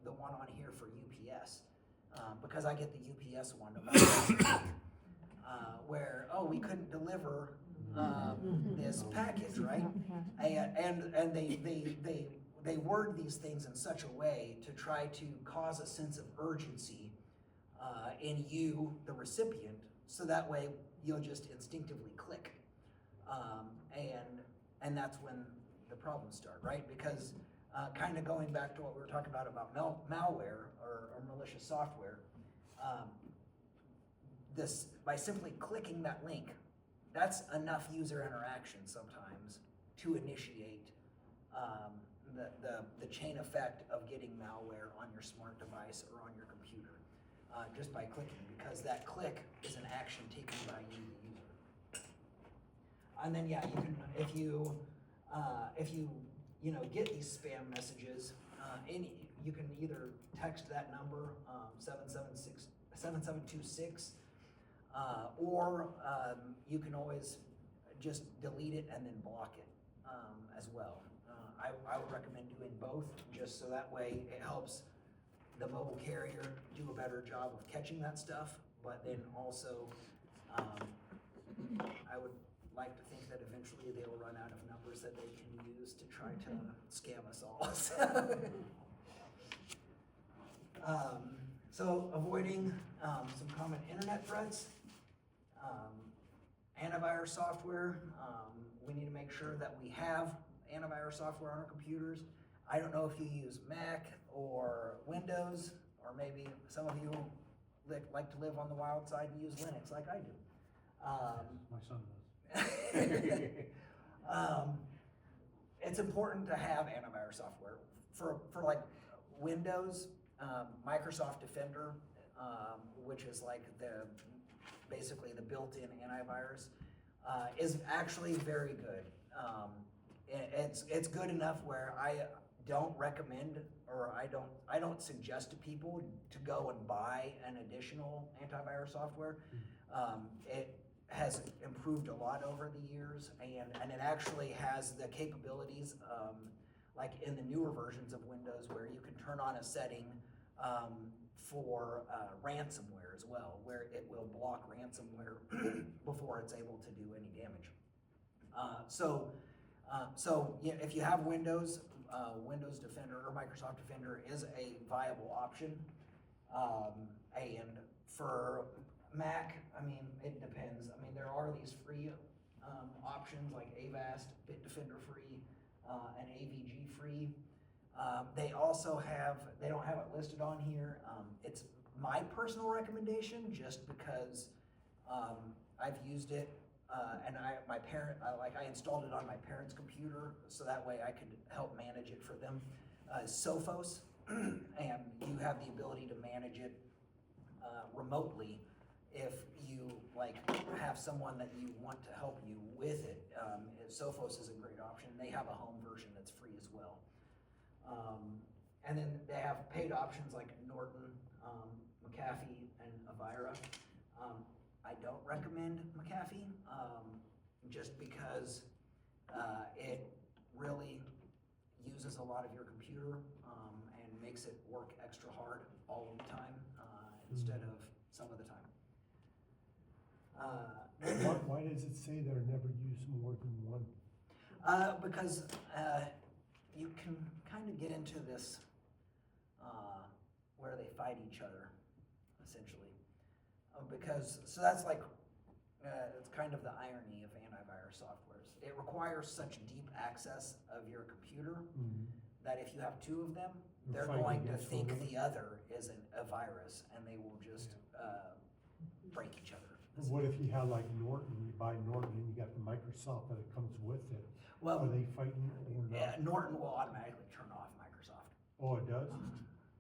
the one on here for UPS, because I get the UPS one about where, oh, we couldn't deliver this package, right? And they word these things in such a way to try to cause a sense of urgency in you, the recipient, so that way you'll just instinctively click. And that's when the problems start, right? Because kind of going back to what we were talking about malware or malicious software, this, by simply clicking that link, that's enough user interaction sometimes to initiate the chain effect of getting malware on your smart device or on your computer, just by clicking, because that click is an action taken by you, the user. And then, yeah, you can, if you get these spam messages, you can either text that number, 7726, or you can always just delete it and then block it as well. I would recommend doing both, just so that way it helps the mobile carrier do a better job of catching that stuff, but then also I would like to think that eventually they'll run out of numbers that they can use to try to scam us all. So avoiding some common internet threats, antivirus software. We need to make sure that we have antivirus software on our computers. I don't know if you use Mac or Windows, or maybe some of you like to live on the wild side and use Linux like I do. My son does. It's important to have antivirus software. For like Windows, Microsoft Defender, which is like basically the built-in antivirus, is actually very good. It's good enough where I don't recommend, or I don't suggest to people to go and buy an additional antivirus software. It has improved a lot over the years, and it actually has the capabilities, like in the newer versions of Windows, where you can turn on a setting for ransomware as well, where it will block ransomware before it's able to do any damage. So if you have Windows, Windows Defender or Microsoft Defender is a viable option. And for Mac, I mean, it depends. I mean, there are these free options like Avast, Bitdefender free, and AVG free. They also they don't have it listed on here. It's my personal recommendation, just because I've used it, and I installed it on my parents' computer, so that way I could help manage it for them. Sophos, and you have the ability to manage it remotely if you have someone that you want to help you with it. Sophos is a great option. They have a home version that's free as well. And then they have paid options like Norton, McAfee, and Avira. I don't recommend McAfee, just because it really uses a lot of your computer and makes it work extra hard all of the time instead of some of the time. Why does it say they're never use more than one? Because you can kind of get into this, where they fight each other, essentially. Because, so that's like, it's kind of the irony of antivirus softwares. It requires such deep access of your computer that if you have two of them, They're they're fighting going to against think one another. the other is a virus, and they will just break each other. What if you have like Norton, you buy Norton and you got the Microsoft that it comes with it? Are Well, they fighting or not? Norton will automatically turn off Microsoft. Oh, it does?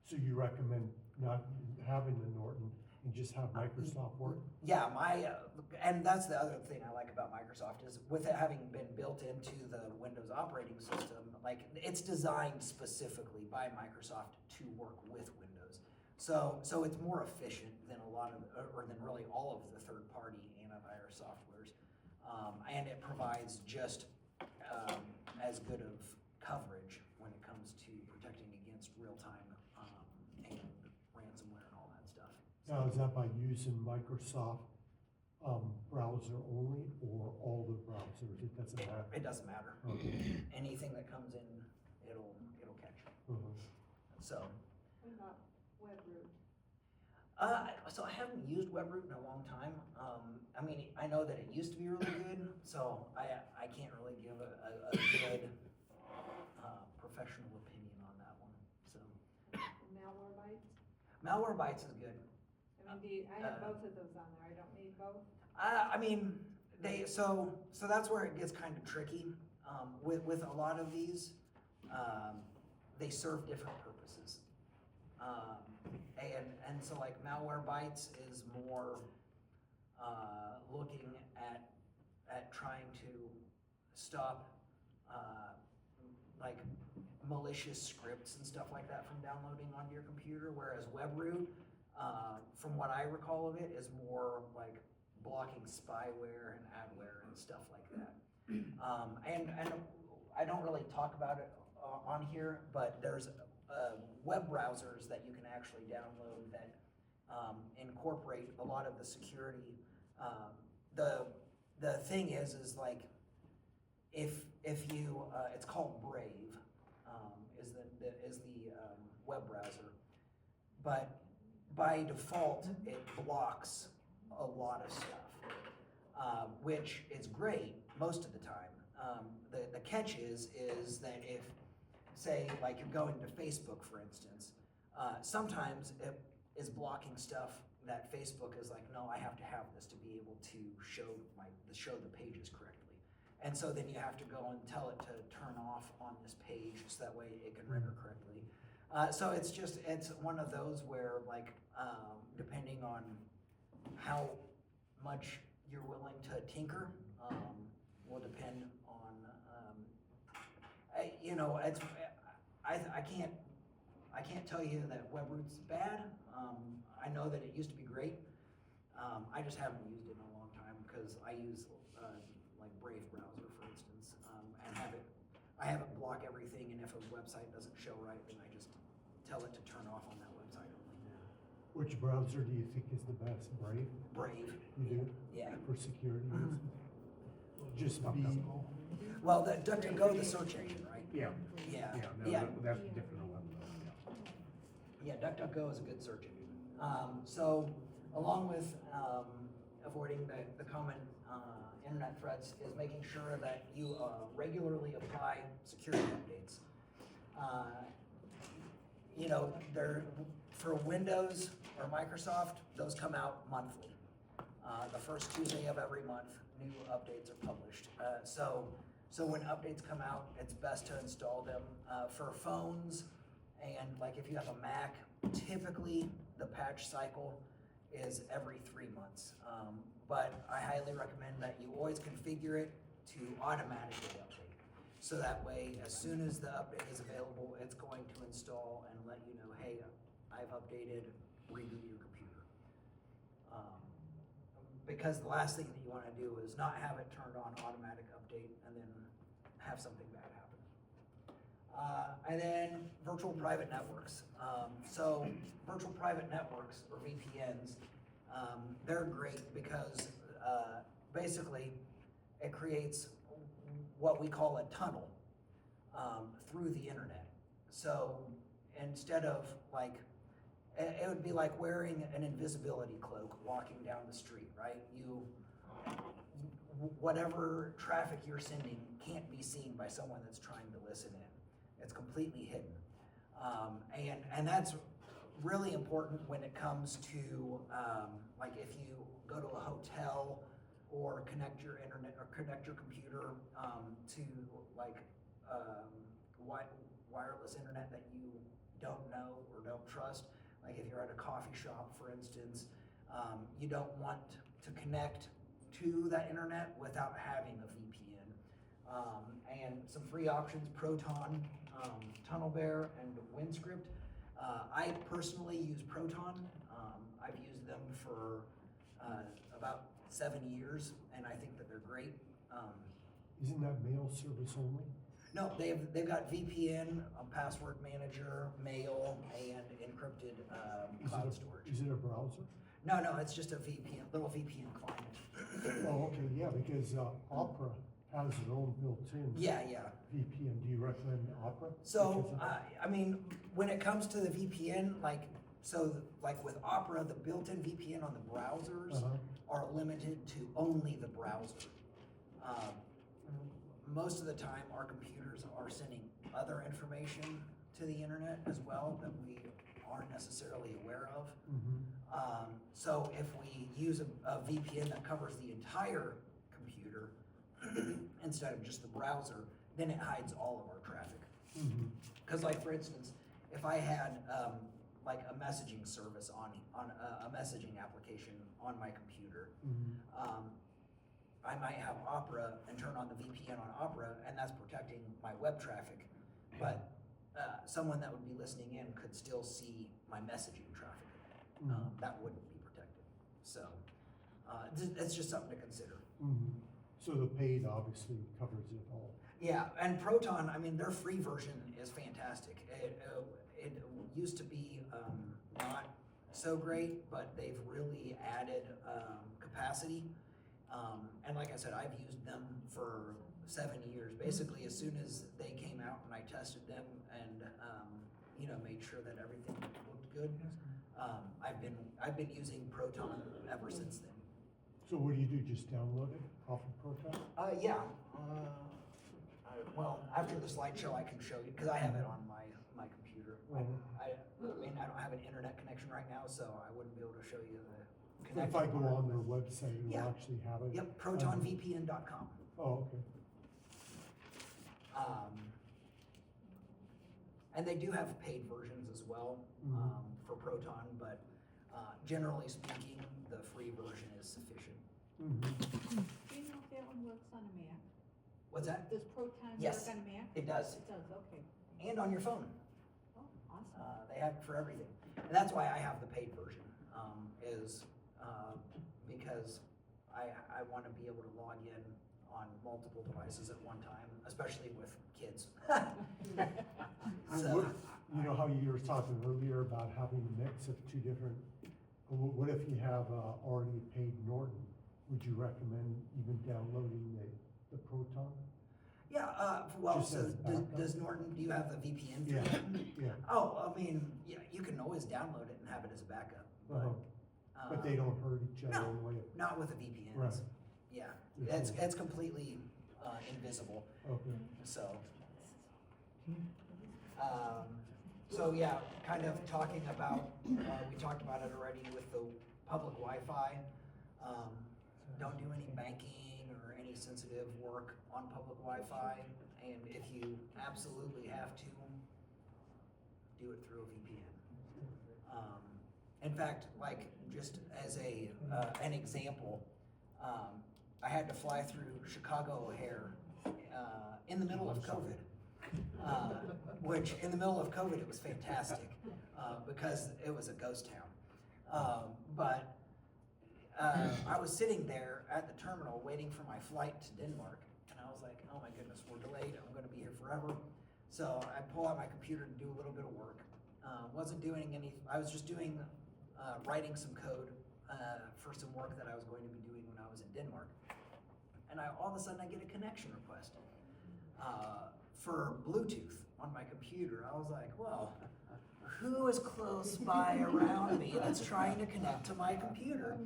So you recommend not having the Norton and just have Microsoft work? Yeah, and that's the other thing I like about Microsoft is with it having been built into the Windows operating system, like it's designed specifically by Microsoft to work with Windows. So it's more efficient than a lot of, or than really all of the third-party antivirus softwares. And it provides just as good of coverage when it comes to protecting against real-time and ransomware and all that stuff. Now, is that by using Microsoft browser only or all the browsers? It doesn't matter. It doesn't matter. Okay. Anything that comes in, it'll catch. So, What about WebRoot? so I haven't used WebRoot in a long time. I mean, I know that it used to be really good, so I can't really give a good professional opinion on that one. So, Malwarebytes? Malwarebytes is good. I mean, I have both of those on there, I don't need both. I mean, so that's where it gets kind of tricky. With a lot of these, they serve different purposes. And so like Malwarebytes is more looking at trying to stop like malicious scripts and stuff like that from downloading onto your computer, whereas WebRoot, from what I recall of it, is more like blocking spyware and adware and stuff like that. And I don't really talk about it on here, but there's web browsers that you can actually download that incorporate a lot of the security. The thing is like if you it's called Brave, is the web browser, but by default it blocks a lot of stuff, which is great most of the time. The catch is that if, say, like you're going to Facebook, for instance, sometimes it is blocking stuff that Facebook is like, no, I have to have this to be able to show the pages correctly. And so then you have to go and tell it to turn off on this page so that way it can render correctly. So it's one of those where like, depending on how much you're willing to tinker, will depend on, I can't tell you that WebRoot's bad. I know that it used to be great. I just haven't used it in a long time because I use like Brave browser, for instance, and I have it block everything, and if a website doesn't show right, then I just tell it to turn off on that website only. Which browser do you think is the best? Brave? Brave. You do? Yeah. For security reasons? Just be, Well, the DuckDuckGo, the search engine, right? Yeah, Yeah. yeah, that's different on that, Yeah, DuckDuckGo is a good search engine. So along with avoiding the common internet threats is making sure that you regularly apply security updates. For Windows or Microsoft, those come out monthly. The first Tuesday of every month, new updates are published. So when updates come out, it's best to install them. For phones, and like if you have a Mac, typically the patch cycle is every 3 months. But I highly recommend that you always configure it to automatically update. So that way, as soon as the update is available, it's going to install and let you know, hey, I've updated, reboot your computer. Because the last thing that you want to do is not have it turned on automatic update and then have something bad happen. And then virtual private networks. So virtual private networks, or VPNs, they're great because basically it creates what we call a tunnel. through the internet. So instead of like, it would be like wearing an invisibility cloak walking down the street, right? Whatever traffic you're sending can't be seen by someone that's trying to listen in. It's completely hidden. And that's really important when it comes to, like if you go to a hotel or connect your internet or connect your computer to like wireless internet that you don't know or don't trust. Like if you're at a coffee shop, for instance, you don't want to connect to that internet without having a VPN. And some free options, Proton, TunnelBear, and Windscript. I personally use Proton. I've used them for about 7 years, and I think that they're great. Isn't that mail service only? No, they've got VPN, a password manager, mail, and encrypted cloud storage. Is it a browser? No, it's just a VPN, little VPN client. Oh, okay, yeah, because Opera has their own built-in Yeah. VPN. Do you recommend Opera? So, Because of- I mean, when it comes to the VPN, like with Opera, the built-in VPN on the browsers Uh-huh. are limited to only the browser. Most of the time, our computers are sending other information to the internet as well that we aren't necessarily aware of. So if we use a VPN that covers the entire computer instead of just the browser, then it hides all of our traffic. Because like for instance, if I had like a messaging service on a messaging application on my computer, I might have Opera and turn on the VPN on Opera, and that's protecting my web traffic. But someone that would be listening in could still see my messaging traffic. That wouldn't be protected. So it's just something to consider. So the paid obviously covers it all. Yeah, and Proton, I mean, their free version is fantastic. It used to be not so great, but they've really added capacity. And like I said, I've used them for 7 years. Basically, as soon as they came out and I tested them and made sure that everything looked good, I've been using Proton ever since then. So what do? Just download it off of Proton? Yeah. Well, after the slideshow, I can show you because I have it on my computer. I mean, I don't have an internet connection right now, so I wouldn't be able to show you the connection. If I go on their website, you'll Yeah. actually have it? Yep, protonvpn.com. Oh, okay. And they do have paid versions as well for Proton, but generally speaking, the free version is sufficient. Do you know if that one works on a Mac? What's that? Does Proton Yes. work on a Mac? It does, It does, okay. and on your phone. Oh, awesome. They have it for everything. And that's why I have the paid version, is because I want to be able to log in on multiple devices at one time, especially with kids. So, You know how you were talking earlier about having a mix of two different, what if you have already paid Norton? Would you recommend even downloading the Proton? yeah, well, Just so as backup? does Norton, do you have the VPN for Yeah, Norton? yeah. Oh, I mean, yeah, you can always download it and have it as a backup, but. But they don't hurt each other No. in a way. Not with the VPNs. Right. Yeah, There's it's completely invisible, Okay. so. So yeah, kind of talking about, we talked about it already with the public Wi-Fi. Don't do any banking or any sensitive work on public Wi-Fi, and if you absolutely have to, do it through a VPN. In fact, like just as an example, I had to fly through Chicago O'Hare in the middle of COVID. Which in the middle of COVID, it was fantastic because it was a ghost town. But I was sitting there at the terminal waiting for my flight to Denmark, and I was like, oh my goodness, we're delayed, I'm gonna be here forever. So I pull out my computer to do a little bit of work. Wasn't doing any, I was just doing, writing some code for some work that I was going to be doing when I was in Denmark. And all of a sudden I get a connection request for Bluetooth on my computer. I was like, well, who is close by around me that's trying to connect to my computer?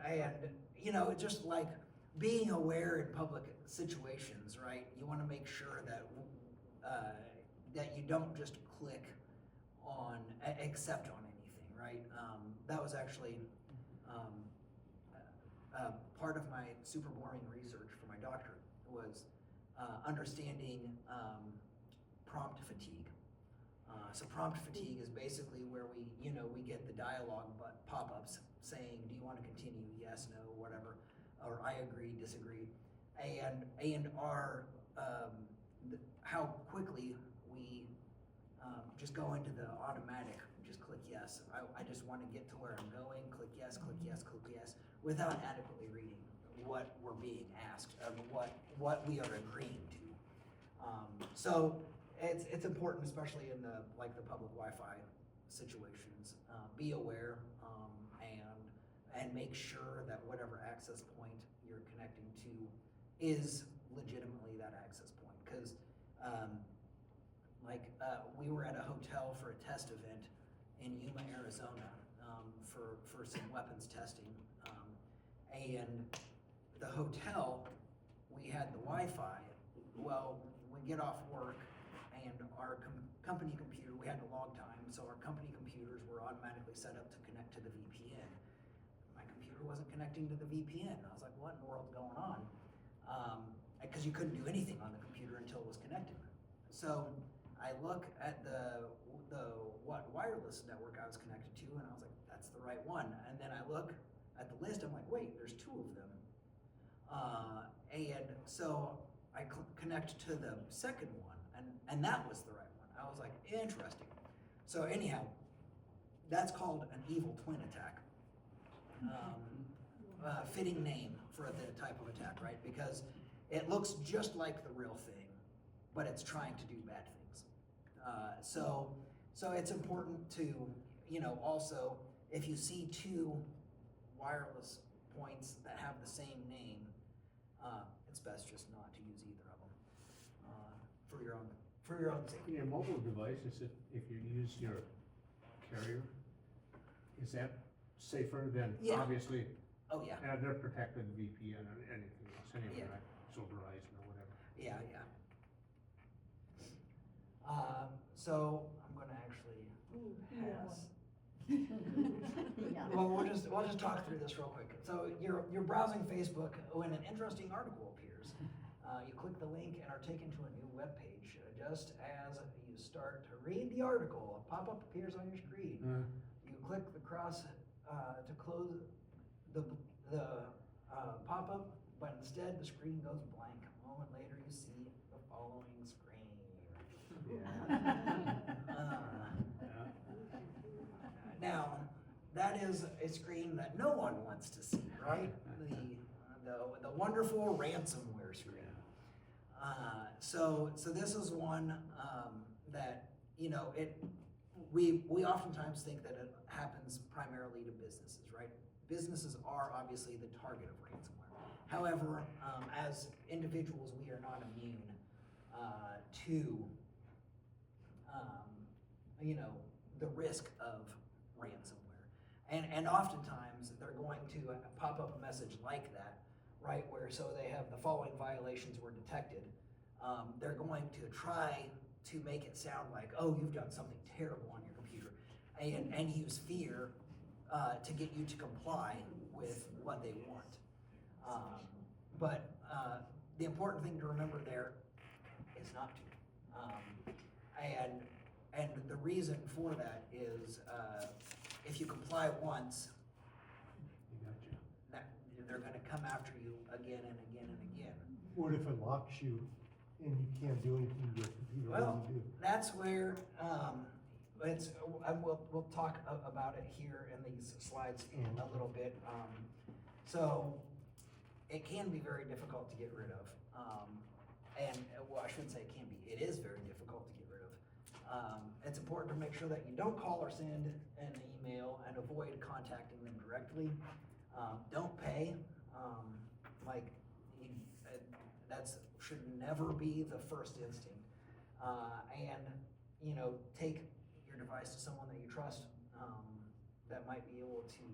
And, you know, just like being aware in public situations, right? You want to make sure that that you don't just click on accept on anything, right? That was actually part of my super boring research for my doctorate was understanding prompt fatigue. So prompt fatigue is basically where we get the dialogue pop-ups saying, do you want to continue? Yes, no, whatever, or I agree, disagree, and our how quickly we just go into the automatic, just click yes. I just want to get to where I'm going, click yes, without adequately reading what we're being asked, what we are agreeing to. So it's important, especially in the public Wi-Fi situations. Be aware and make sure that whatever access point you're connecting to is legitimately that access point. Because we were at a hotel for a test event in Yuma, Arizona, for some weapons testing, and the hotel, we had the Wi-Fi. Well, we get off work and our company computer, we had to log time, so our company computers were automatically set up to connect to the VPN. My computer wasn't connecting to the VPN. I was like, what in the world's going on? Because you couldn't do anything on the computer until it was connected. So I look at the wireless network I was connected to, and I was like, that's the right one. And then I look at the list, I'm like, wait, there's two of them. And so I connect to the second one, and that was the right one. I was like, interesting. So anyhow, that's called an evil twin attack. Fitting name for the type of attack, right? Because it looks just like the real thing, but it's trying to do bad things. So it's important to, also, if you see two wireless points that have the same name, it's best just not to use either of them for your own safety. In your mobile devices, if you use your carrier, is that safer than, Yeah. obviously, Oh yeah, they're protected VPN or anything else anyway, Yeah. right? So Verizon or whatever. yeah. So I'm gonna actually pass. Yeah. Well, we'll just talk through this real quick. So you're browsing Facebook when an interesting article appears. You click the link and are taken to a new web page. Just as you start to read the article, a pop-up appears on your screen. You click the cross to close the pop-up, but instead the screen goes blank. A moment later, you see the following screen. Now, that is a screen that no one wants to see, right? The wonderful ransomware screen. So this is one that we oftentimes think that it happens primarily to businesses, right? Businesses are obviously the target of ransomware. However, as individuals, we are not immune to the risk of ransomware. And oftentimes they're going to pop up a message like that, right? Where so they have the following violations were detected. They're going to try to make it sound like, oh, you've done something terrible on your computer, and use fear to get you to comply with what they want. But the important thing to remember there is not to. And the reason for that is if you comply once, they're going to come after you again and again and again. What if it locks you and you can't do anything to your computer? Well, What do you do? that's where we'll talk about it here in these slides in a little bit. So it can be very difficult to get rid of, and well, I shouldn't say it can be. It is very difficult to get rid of. It's important to make sure that you don't call or send an email and avoid contacting them directly. Don't pay. That's should never be the first instinct. And, you know, take your device to someone that you trust, that might be able to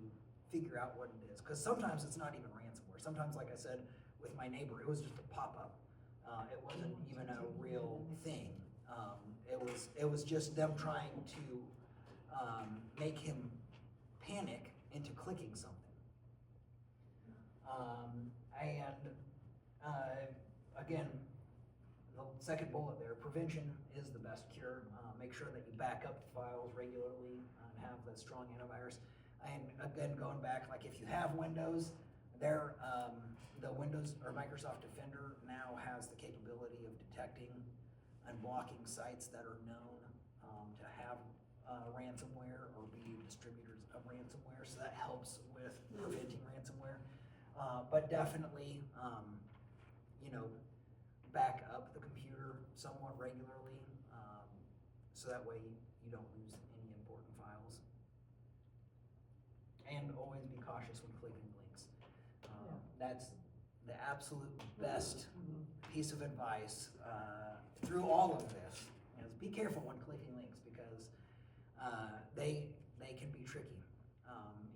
figure out what it is. Because sometimes it's not even ransomware. Sometimes, like I said, with my neighbor, it was just a pop-up. It wasn't even a real thing. It was just them trying to make him panic into clicking something. Again, the second bullet there, prevention is the best cure. Make sure that you back up files regularly and have the strong antivirus. And again, going back, like if you have Windows, the Windows or Microsoft Defender now has the capability of detecting and blocking sites that are known to have ransomware or be distributors of ransomware. So that helps with preventing ransomware. But definitely, you know, back up the computer somewhat regularly, so that way you don't lose any important files. And always be cautious when clicking links. That's the absolute best piece of advice through all of this. Is be careful when clicking links, because they can be tricky.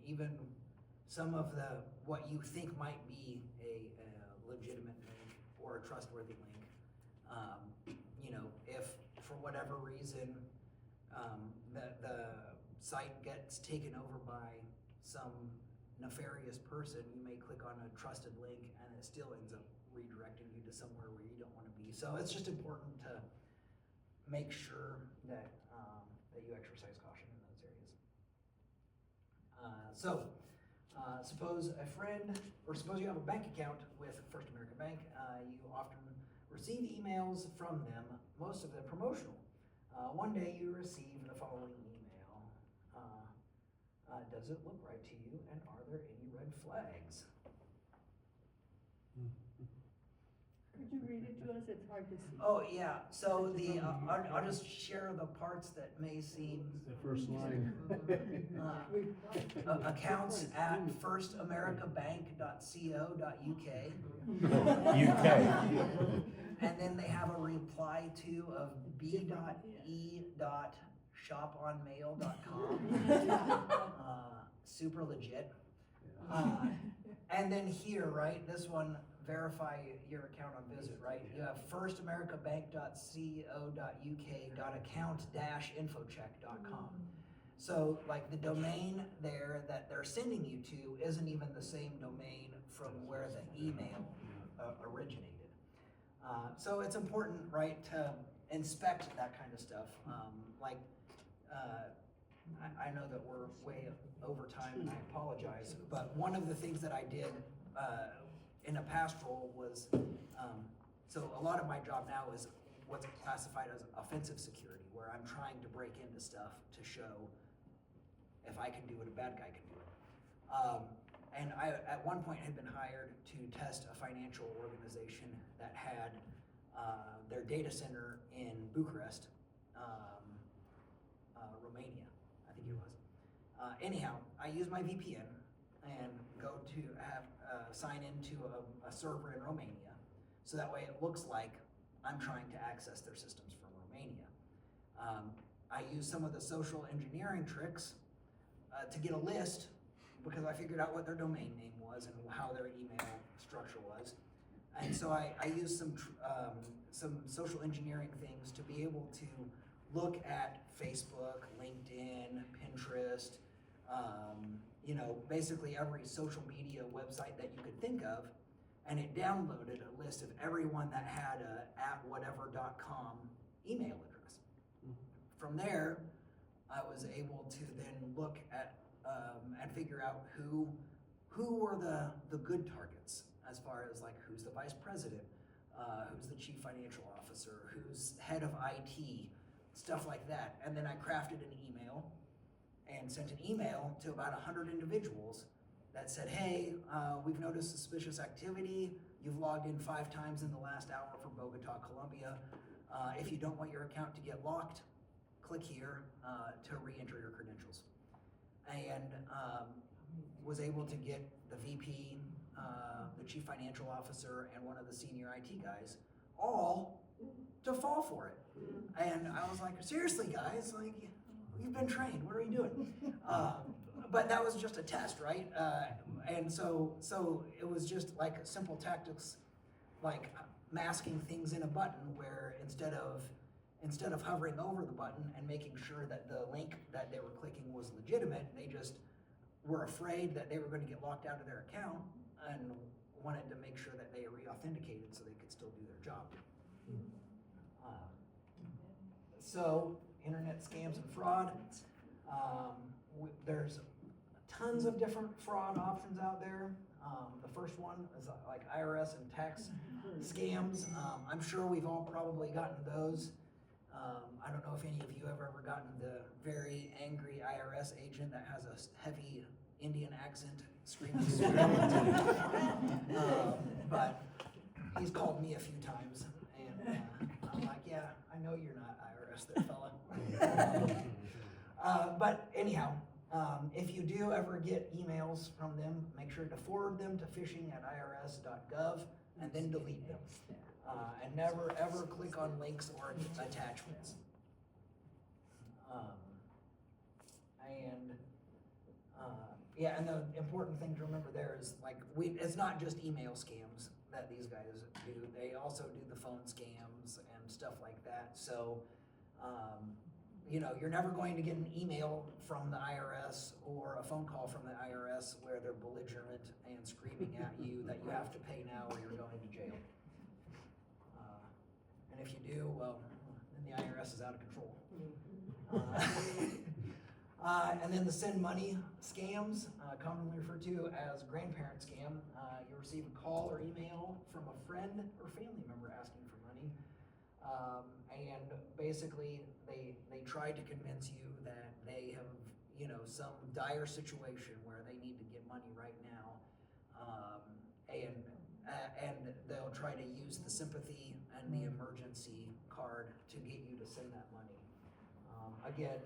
Even some of what you think might be a legitimate link or a trustworthy link, you know, if for whatever reason the site gets taken over by some nefarious person, you may click on a trusted link and it still ends up redirecting you to somewhere where you don't want to be. So it's just important to make sure that you exercise caution in those areas. Suppose a friend, or suppose you have a bank account with First American Bank, you often receive emails from them, most of them promotional. One day you receive the following email. Does it look right to you, and are there any red flags? Could you read it to us? It's hard to see. Oh, yeah, so I'll just share the parts that may seem, The first line. accounts at firstamericabank.co.uk. UK. And then they have a reply to of b.e.shoponmail.com. Super legit. And then here, right, this one, verify your account on visit, right? You have firstamericabank.co.uk.account-infocheck.com. So like the domain there that they're sending you to isn't even the same domain from where the email originated. So it's important, right, to inspect that kind of stuff. I know that we're way over time and I apologize, but one of the things that I did in a past role was, so a lot of my job now is what's classified as offensive security, where I'm trying to break into stuff to show if I can do it, a bad guy can do it. And I, at one point, had been hired to test a financial organization that had their data center in Bucharest, Romania, I think it was. Anyhow, I use my VPN and go to have sign into a server in Romania, so that way it looks like I'm trying to access their systems from Romania. I use some of the social engineering tricks to get a list, because I figured out what their domain name was and how their email structure was. And so I used some social engineering things to be able to look at Facebook, LinkedIn, Pinterest, you know, basically every social media website that you could think of, and it downloaded a list of everyone that had a @whatever.com email address. From there, I was able to then look at and figure out who were the good targets, as far as like who's the vice president, who's the chief financial officer, who's head of IT, stuff like that. And then I crafted an email and sent an email to about 100 individuals that said, hey, we've noticed suspicious activity. You've logged in 5 times in the last hour for Bogota, Colombia. If you don't want your account to get locked, click here to re-enter your credentials. And was able to get the VP, the chief financial officer, and one of the senior IT guys all to fall for it. And I was like, seriously, guys, like, you've been trained, what are you doing? But that was just a test, right? And so it was just like simple tactics, like masking things in a button where instead of hovering over the button and making sure that the link that they were clicking was legitimate, they just were afraid that they were going to get locked out of their account and wanted to make sure that they re-authenticated so they could still do their job. So, internet scams and fraud. There's tons of different fraud options out there. The first one is like IRS and tax scams. I'm sure we've all probably gotten those. I don't know if any of you have ever gotten the very angry IRS agent that has a heavy Indian accent screaming. But he's called me a few times, and I'm like, yeah, I know you're not IRS there, fella. But anyhow, if you do ever get emails from them, make sure to forward them to phishing@irs.gov and then delete them. And never ever click on links or attachments. Yeah, and the important thing to remember there is like it's not just email scams that these guys do. They also do the phone scams and stuff like that. So, you're never going to get an email from the IRS or a phone call from the IRS where they're belligerent and screaming at you that you have to pay now or you're going to jail. And if you do, well, then the IRS is out of control. And then the send money scams, commonly referred to as grandparent scam. You receive a call or email from a friend or family member asking for money. And basically they try to convince you that they have, some dire situation where they need to get money right now. And they'll try to use the sympathy and the emergency card to get you to send that money. Again,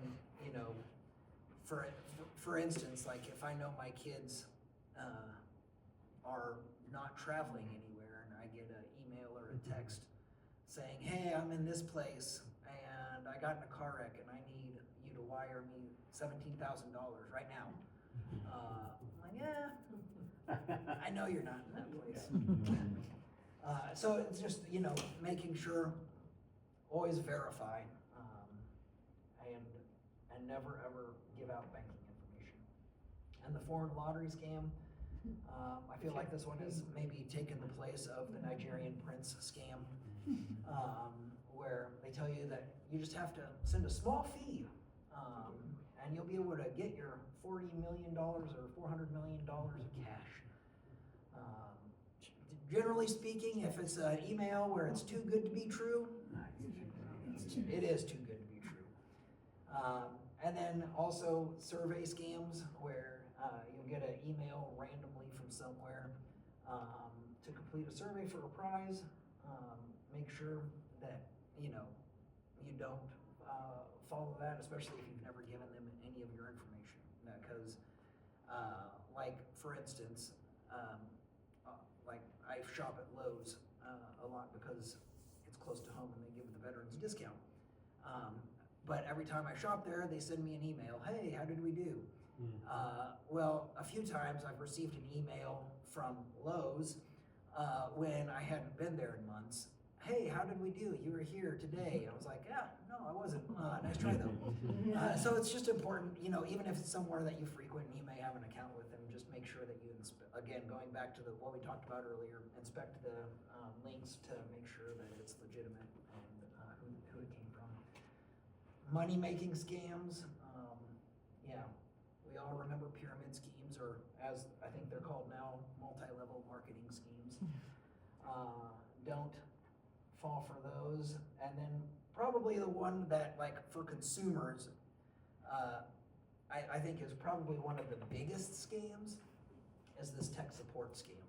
for instance, like if I know my kids are not traveling anywhere and I get an email or a text saying, hey, I'm in this place and I got in a car wreck and I need you to wire me $17,000 right now. I'm like, yeah, I know you're not in that place. So it's just, making sure, always verify, and never ever give out banking information. And the foreign lottery scam, I feel like this one has maybe taken the place of the Nigerian prince scam, where they tell you that you just have to send a small fee, and you'll be able to get your $40 million or $400 million of cash. Generally speaking, if it's an email where it's too good to be true, it is too good to be true. And then also survey scams where you'll get an email randomly from somewhere to complete a survey for a prize. Make sure that you don't follow that, especially if you've never given them any of your information. Because, like for instance, like I shop at Lowe's a lot because it's close to home and they give the veterans a discount. But every time I shop there, they send me an email. Hey, how did we do? Well, a few times I've received an email from Lowe's when I hadn't been there in months. Hey, how did we do? You were here today. I was like, yeah, no, I wasn't. Nice try though. So it's just important, even if it's somewhere that you frequent and you may have an account with them, just make sure that you, again, going back to what we talked about earlier, inspect the links to make sure that it's legitimate and who it came from. Money-making scams, yeah, we all remember pyramid schemes, or as I think they're called now, multi-level marketing schemes. Don't fall for those. And then probably the one that, like, for consumers, I think is probably one of the biggest scams is this tech support scam,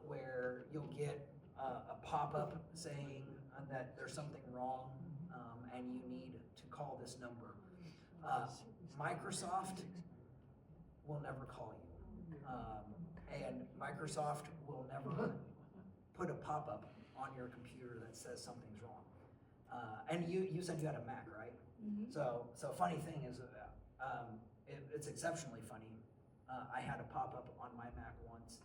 where you'll get a pop-up saying that there's something wrong and you need to call this number. Microsoft will never call you. And Microsoft will never put a pop-up on your computer that says something's wrong. And you said you had a Mac, right? So funny thing is, it's exceptionally funny. I had a pop-up on my Mac once,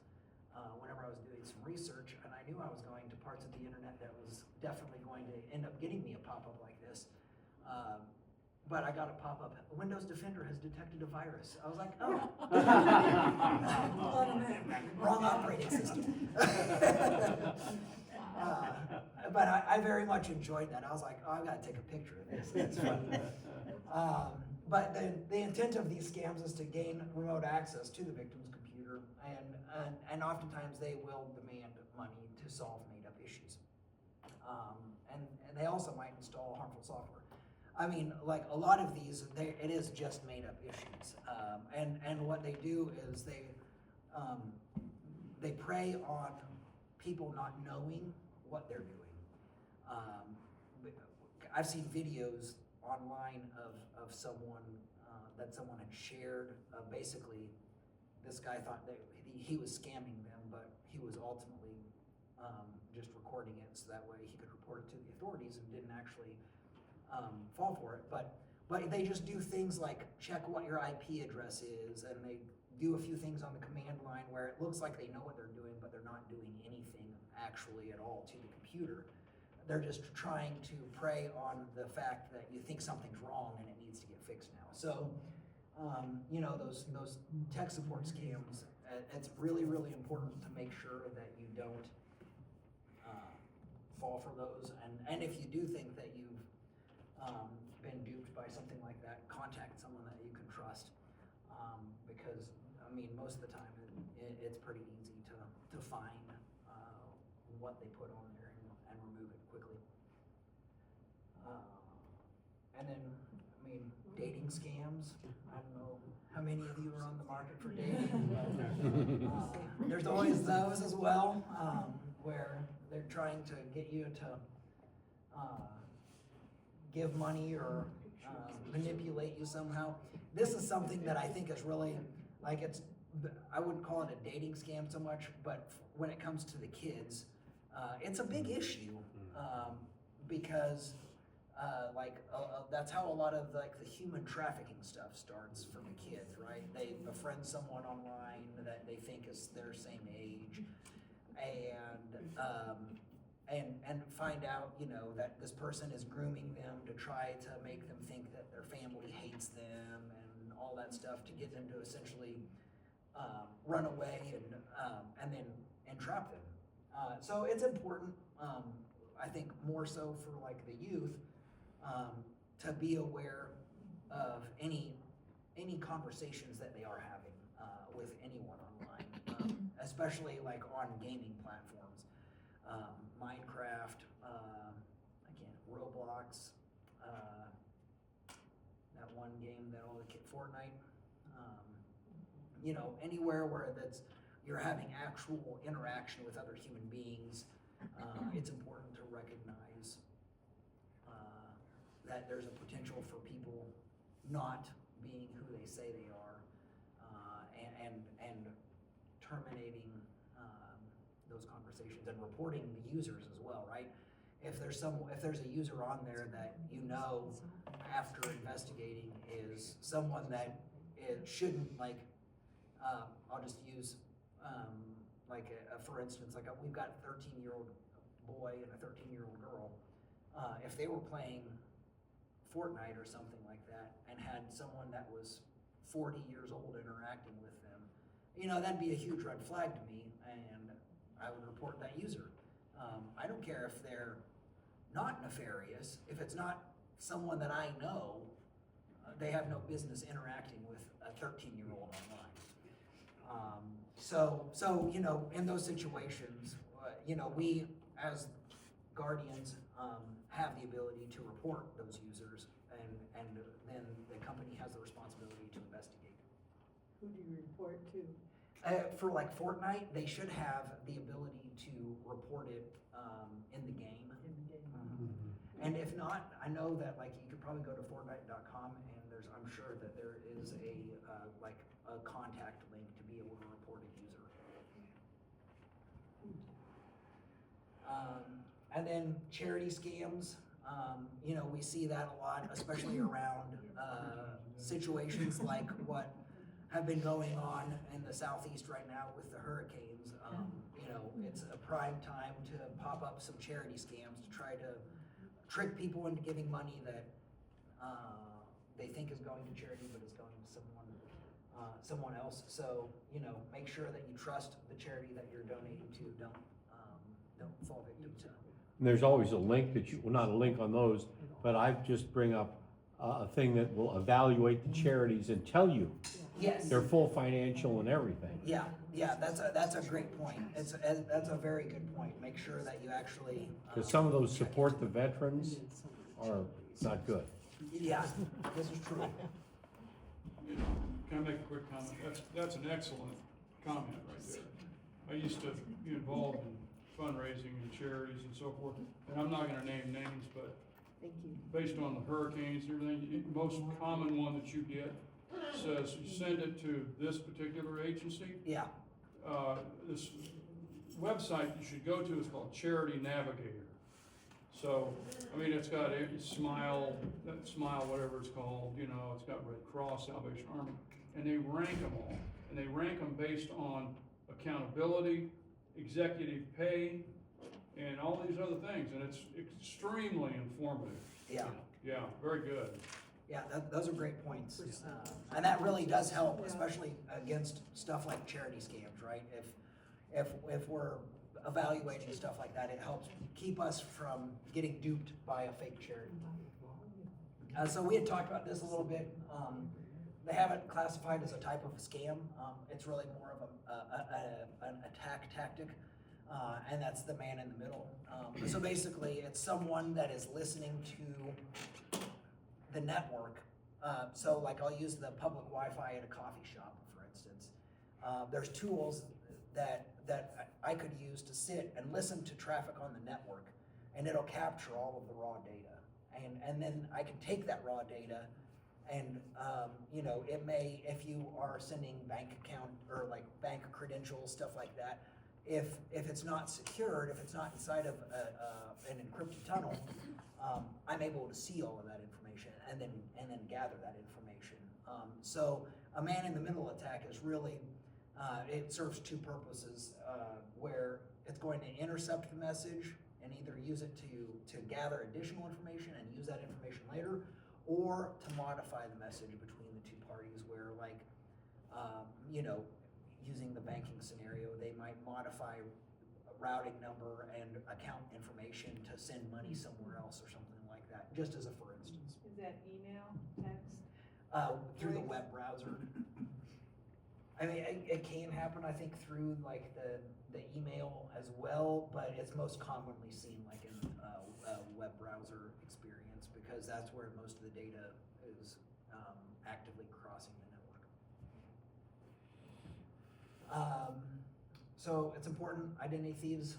whenever I was doing some research, and I knew I was going to parts of the internet that was definitely going to end up getting me a pop-up like this. But I got a pop-up, Windows Defender has detected a virus. I was like, oh. Wrong operating system. But I very much enjoyed that. I was like, oh, I've got to take a picture of this. That's funny. But the intent of these scams is to gain remote access to the victim's computer, and oftentimes they will demand money to solve made-up issues. And they also might install harmful software. I mean, like a lot of these, it is just made-up issues. And what they do is they prey on people not knowing what they're doing. I've seen videos online of someone that someone had shared. Basically, this guy thought that he was scamming them, but he was ultimately just recording it so that way he could report it to the authorities and didn't actually fall for it. But they just do things like check what your IP address is, and they do a few things on the command line where it looks like they know what they're doing, but they're not doing anything actually at all to the computer. They're just trying to prey on the fact that you think something's wrong and it needs to get fixed now. So, you know, those tech support scams, it's really, really important to make sure that you don't fall for those. And if you do think that you've been duped by something like that, contact someone that you can trust. Because, I mean, most of the time it's pretty easy to find what they put on there and remove it quickly. And then, I mean, dating scams. I don't know how many of you are on the market for dating. There's always those as well, where they're trying to get you to give money or manipulate you somehow. This is something that I think is really, like, I wouldn't call it a dating scam so much, but when it comes to the kids, it's a big issue, because that's how a lot of like the human trafficking stuff starts for the kids, right? They befriend someone online that they think is their same age, and find out, you know, that this person is grooming them to try to make them think that their family hates them and all that stuff to get them to essentially run away and then entrap them. So it's important, I think more so for like the youth, to be aware of any conversations that they are having with anyone online, especially like on gaming platforms. Minecraft, again, Roblox, that one game that all the kids, Fortnite, you know, anywhere where you're having actual interaction with other human beings, it's important to recognize that there's a potential for people not being who they say they are, and terminating those conversations and reporting the users as well, right? If there's a user on there that you know after investigating is someone that it shouldn't, like, I'll just use for instance, like we've got a 13-year-old boy and a 13-year-old girl. If they were playing Fortnite or something like that and had someone that was 40 years old interacting with them, you know, that'd be a huge red flag to me, and I would report that user. I don't care if they're not nefarious. If it's not someone that I know, they have no business interacting with a 13-year-old online. So you know, in those situations, you know, we as guardians have the ability to report those users, and then the company has the responsibility to investigate. Who do you report to? For like Fortnite, they should have the ability to report it in the game. And if not, I know that like you could probably go to Fortnite.com and I'm sure that there is a contact link to be able to report a user. And then charity scams, you know, we see that a lot, especially around, situations like what have been going on in the southeast right now with the hurricanes. You know, it's a prime time to pop up some charity scams to try to trick people into giving money that, they think is going to charity, but is going to someone else. So, you know, make sure that you trust the charity that you're donating to. Don't fall victim to. And there's always a link that you, well, not a link on those, but I just bring up a thing that will evaluate the charities and tell you Yes. their full financial and everything. Yeah, that's a great point. That's a very good point. Make sure that you actually. Because some of those support the veterans are not good. Yeah, this is true. Can I make a quick comment? That's an excellent comment right there. I used to be involved in fundraising and charities and so forth, and I'm not gonna name names, but Thank you. based on the hurricanes and everything, the most common one that you get says you send it to this particular agency. Yeah, This website you should go to is called Charity Navigator. So, I mean, it's got a Smile, whatever it's called, you know, it's got Red Cross, Salvation Army, and they rank them all. And they rank them based on accountability, executive pay, and all these other things, and it's extremely informative. yeah, Yeah, very good. yeah, those are great points. And that really does help, especially against stuff like charity scams, right? If we're evaluating stuff like that, it helps keep us from getting duped by a fake charity. So we had talked about this a little bit. They have it classified as a type of a scam. It's really more of an attack tactic, and that's the man in the middle. So basically, it's someone that is listening to the network. So like I'll use the public Wi-Fi at a coffee shop, for instance. There's tools that I could use to sit and listen to traffic on the network, and it'll capture all of the raw data. And then I can take that raw data and, you know, it may, if you are sending bank account or like bank credentials, stuff like that, if it's not secured, if it's not inside of an encrypted tunnel, I'm able to see all of that information and then gather that information. So a man-in-the-middle attack is really, it serves two purposes, where it's going to intercept the message and either use it to gather additional information and use that information later, or to modify the message between the two parties where, like, you know, using the banking scenario, they might modify a routing number and account information to send money somewhere else or something like that, just as a for instance. Is that email, text? Through the web browser. I mean, it can happen, I think, through like the email as well, but it's most commonly seen like in a web browser experience, because that's where most of the data is actively crossing the network. So it's important, identity thieves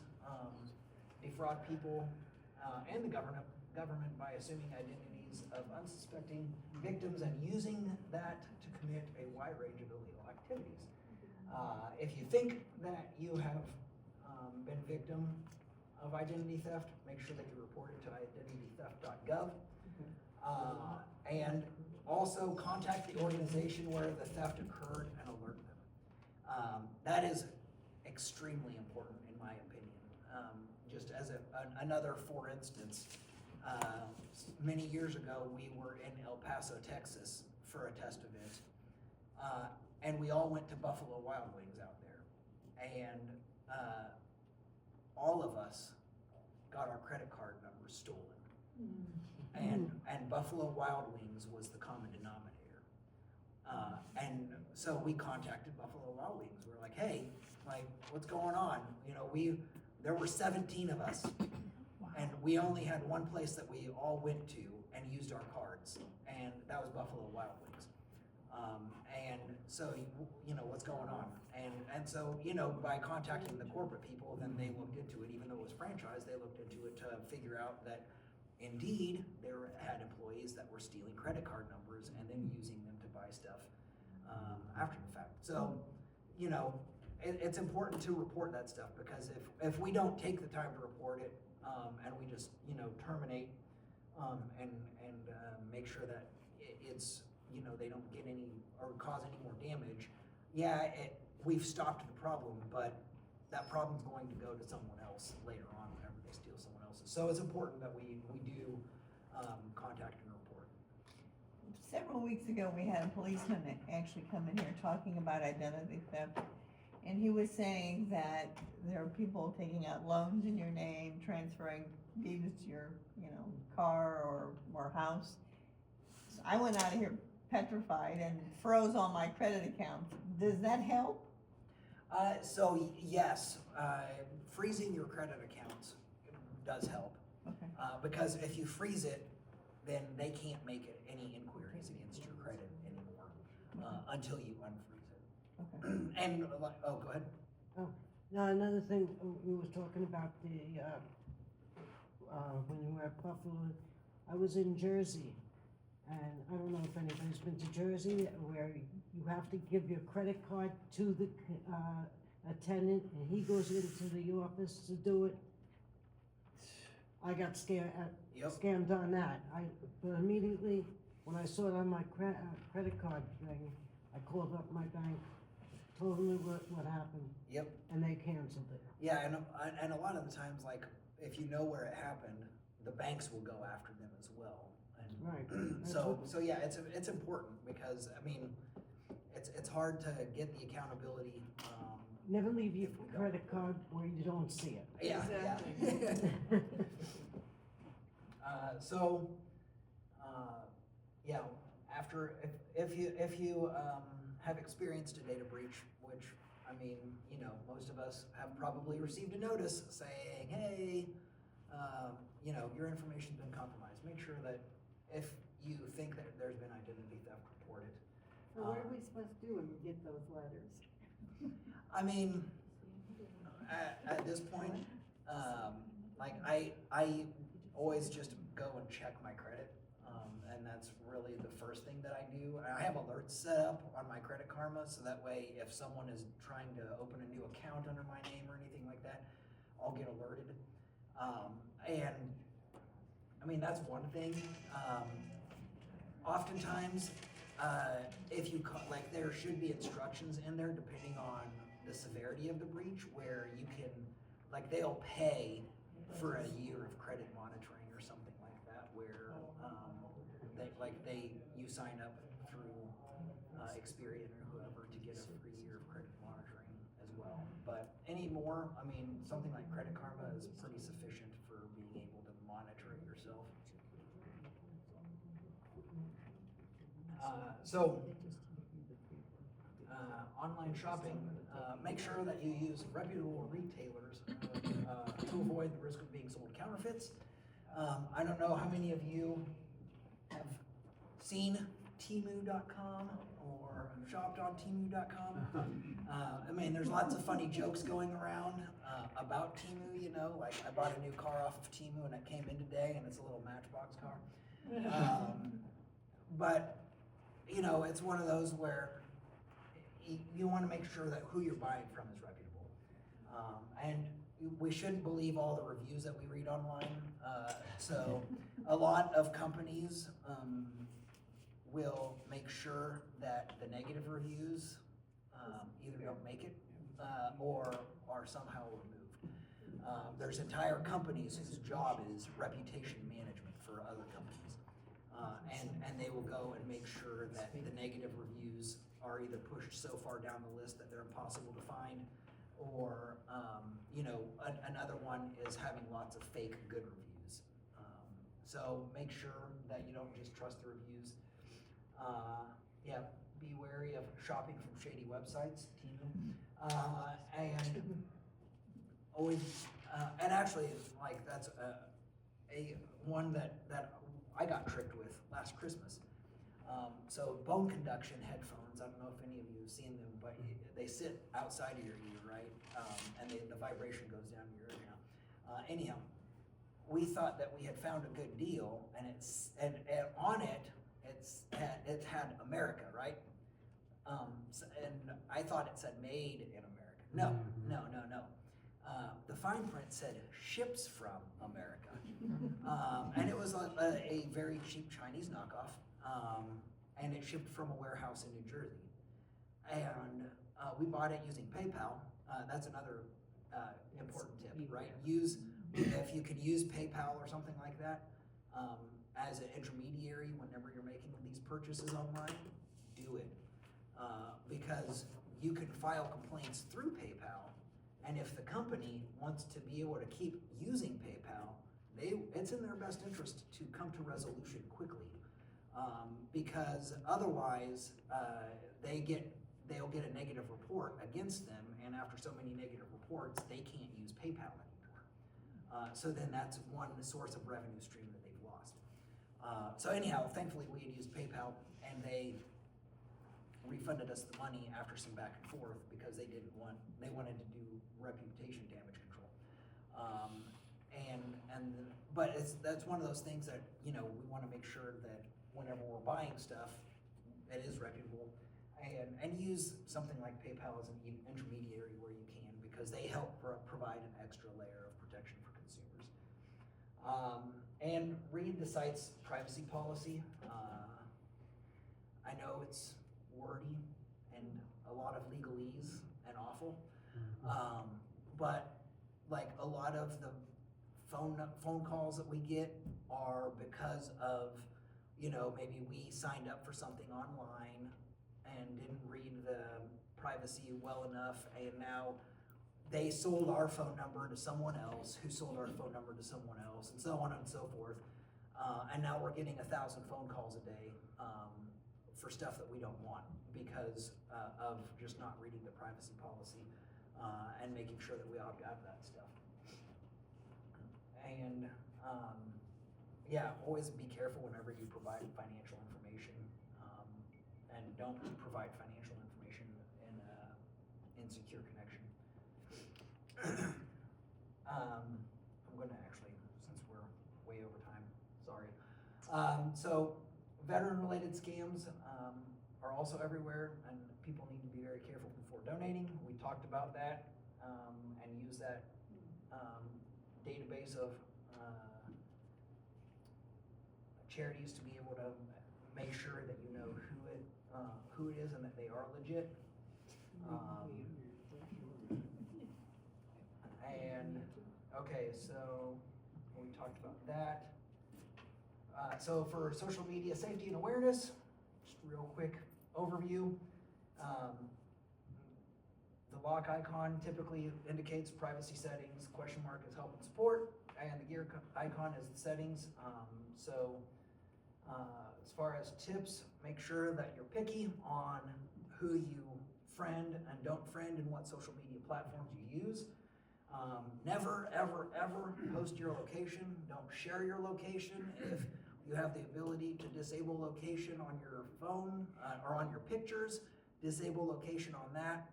defraud people and the government by assuming identities of unsuspecting victims and using that to commit a wide range of illegal activities. If you think that you have been victim of identity theft, make sure that you report it to identitytheft.gov. And also contact the organization where the theft occurred and alert them. That is extremely important in my opinion. Just as another for instance, many years ago we were in El Paso, Texas for a test event. And we all went to Buffalo Wild Wings out there. And all of us got our credit card numbers stolen. And Buffalo Wild Wings was the common denominator. And so we contacted Buffalo Wild Wings. We're like, hey, like, what's going on? You know, there were 17 of us, and we only had one place that we all went to and used our cards, and that was Buffalo Wild Wings. And so, you know, what's going on? And so, you know, by contacting the corporate people, then they looked into it. Even though it was franchised, they looked into it to figure out that indeed had employees that were stealing credit card numbers and then using them to buy stuff after the fact. So, you know, it's important to report that stuff, because if we don't take the time to report it, and we just, terminate, and make sure that it's, they don't get any, or cause any more damage. Yeah, we've stopped the problem, but that problem's going to go to someone else later on whenever they steal someone else's. So it's important that we do, contact and report. Several weeks ago, we had a policeman that actually come in here talking about identity theft. And he was saying that there are people taking out loans in your name, transferring deeds to your, car or house. So I went out of here petrified and froze all my credit accounts. Does that help? So yes, freezing your credit accounts does help. Okay. Because if you freeze it, then they can't make any inquiries against your credit anymore, until you unfreeze it. Okay. And, oh, go ahead. Now, another thing, we was talking about when we were at Buffalo, I was in Jersey, and I don't know if anybody's been to Jersey, where you have to give your credit card to the attendant, and he goes into the office to do it. I got scammed on that. But immediately, when I saw it on my credit card thing, I called up my bank, told them what happened. Yep. And they canceled it. Yeah, and a lot of the times, like, if you know where it happened, the banks will go after them as well. And Right. so yeah, it's important because, I mean, it's hard to get the accountability. Never leave your credit card where you don't see it. Yeah, Exactly. yeah. Yeah, after, if you have experienced a data breach, which, I mean, most of us have probably received a notice saying, hey, your information's been compromised. Make sure that if you think that there's been identity theft, report it. So what are we supposed to do when we get those letters? I mean, at this point, like, I always just go and check my credit, and that's really the first thing that I do. I have alerts set up on my Credit Karma, so that way if someone is trying to open a new account under my name or anything like that, I'll get alerted. And, I mean, that's one thing. Oftentimes, if you, like, there should be instructions in there depending on the severity of the breach, where you can, like, they'll pay for a year of credit monitoring or something like that, where you sign up through Experian or whoever to get a free year of credit monitoring as well. But anymore, I mean, something like Credit Karma is pretty sufficient for being able to monitor it yourself. Online shopping, make sure that you use reputable retailers to avoid the risk of being sold counterfeits. I don't know how many of you have seen Temu.com or shopped on Temu.com. I mean, there's lots of funny jokes going around about Temu, like I bought a new car off of Temu and it came in today and it's a little Matchbox car. But, it's one of those where you want to make sure that who you're buying from is reputable. And we shouldn't believe all the reviews that we read online. So a lot of companies will make sure that the negative reviews either don't make it or are somehow removed. There's entire companies whose job is reputation management for other companies. And they will go and make sure that the negative reviews are either pushed so far down the list that they're impossible to find, or, another one is having lots of fake good reviews. So make sure that you don't just trust the reviews. Be wary of shopping from shady websites, and always, and actually, like, that's a one that I got tricked with last Christmas. So bone conduction headphones, I don't know if any of you have seen them, but they sit outside of your ear, right? And the vibration goes down your ear now. Anyhow, we thought that we had found a good deal, and and on it, it had America, right? And I thought it said made in America. No. The fine print said ships from America. And it was a very cheap Chinese knockoff, and it shipped from a warehouse in New Jersey. And we bought it using PayPal. That's another important tip, right? If you can use PayPal or something like that as an intermediary whenever you're making these purchases online, do it. Because you can file complaints through PayPal, and if the company wants to be able to keep using PayPal, it's in their best interest to come to resolution quickly. Because otherwise, they'll get a negative report against them, and after so many negative reports, they can't use PayPal anymore. So then that's one source of revenue stream that they've lost. So anyhow, thankfully we had used PayPal, and they refunded us the money after some back and forth because they wanted to do reputation damage control. But that's one of those things that, we want to make sure that whenever we're buying stuff, it is reputable, and use something like PayPal as an intermediary where you can, because they help provide an extra layer of protection for consumers. And read the site's privacy policy. I know it's wordy and a lot of legalese and awful, but like a lot of the phone calls that we get are because of, maybe we signed up for something online and didn't read the privacy well enough, and now they sold our phone number to someone else, who sold our phone number to someone else, and so on and so forth. And now we're getting 1,000 phone calls a day for stuff that we don't want because of just not reading the privacy policy and making sure that we opt out of that stuff. And always be careful whenever you provide financial information, and don't provide financial information in insecure connection. I'm gonna actually, since we're way over time, sorry. So veteran-related scams are also everywhere, and people need to be very careful before donating. We talked about that, and use that database of charities to be able to make sure that you know who it is and that they are legit. And okay, so we talked about that. So for social media safety and awareness, just a real quick overview. The lock icon typically indicates privacy settings, question mark is help and support, and the gear icon is the settings. As far as tips, make sure that you're picky on who you friend and don't friend and what social media platforms you use. Never, ever, ever post your location. Don't share your location. If you have the ability to disable location on your phone or on your pictures, disable location on that,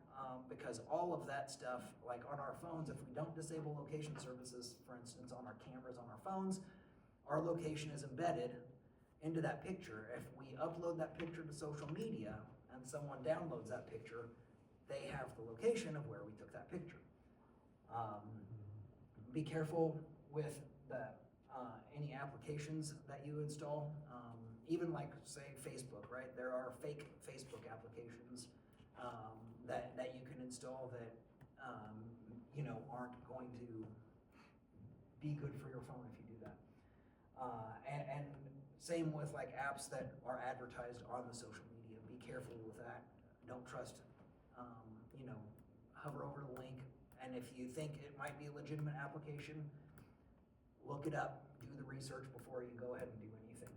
because all of that stuff, like on our phones, if we don't disable location services, for instance, on our cameras on our phones, our location is embedded into that picture. If we upload that picture to social media and someone downloads that picture, they have the location of where we took that picture. Be careful with any applications that you install, even like say Facebook, right? There are fake Facebook applications that you can install that aren't going to be good for your phone if you do that. And same with like apps that are advertised on the social media. Be careful with that. Don't trust, hover over the link. And if you think it might be a legitimate application, look it up, do the research before you go ahead and do anything.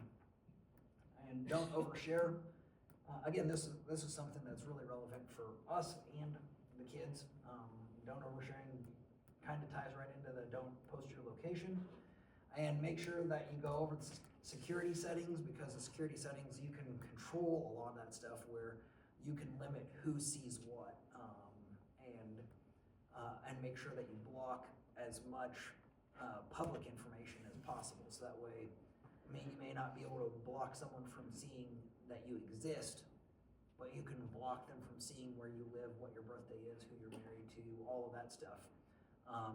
And don't overshare. Again, this is something that's really relevant for us and the kids. Don't oversharing kind of ties right into the don't post your location. And make sure that you go over the security settings, because the security settings, you can control a lot of that stuff where you can limit who sees what, and make sure that you block as much public information as possible. So that way, you may not be able to block someone from seeing that you exist, but you can block them from seeing where you live, what your birthday is, who you're married to, all of that stuff.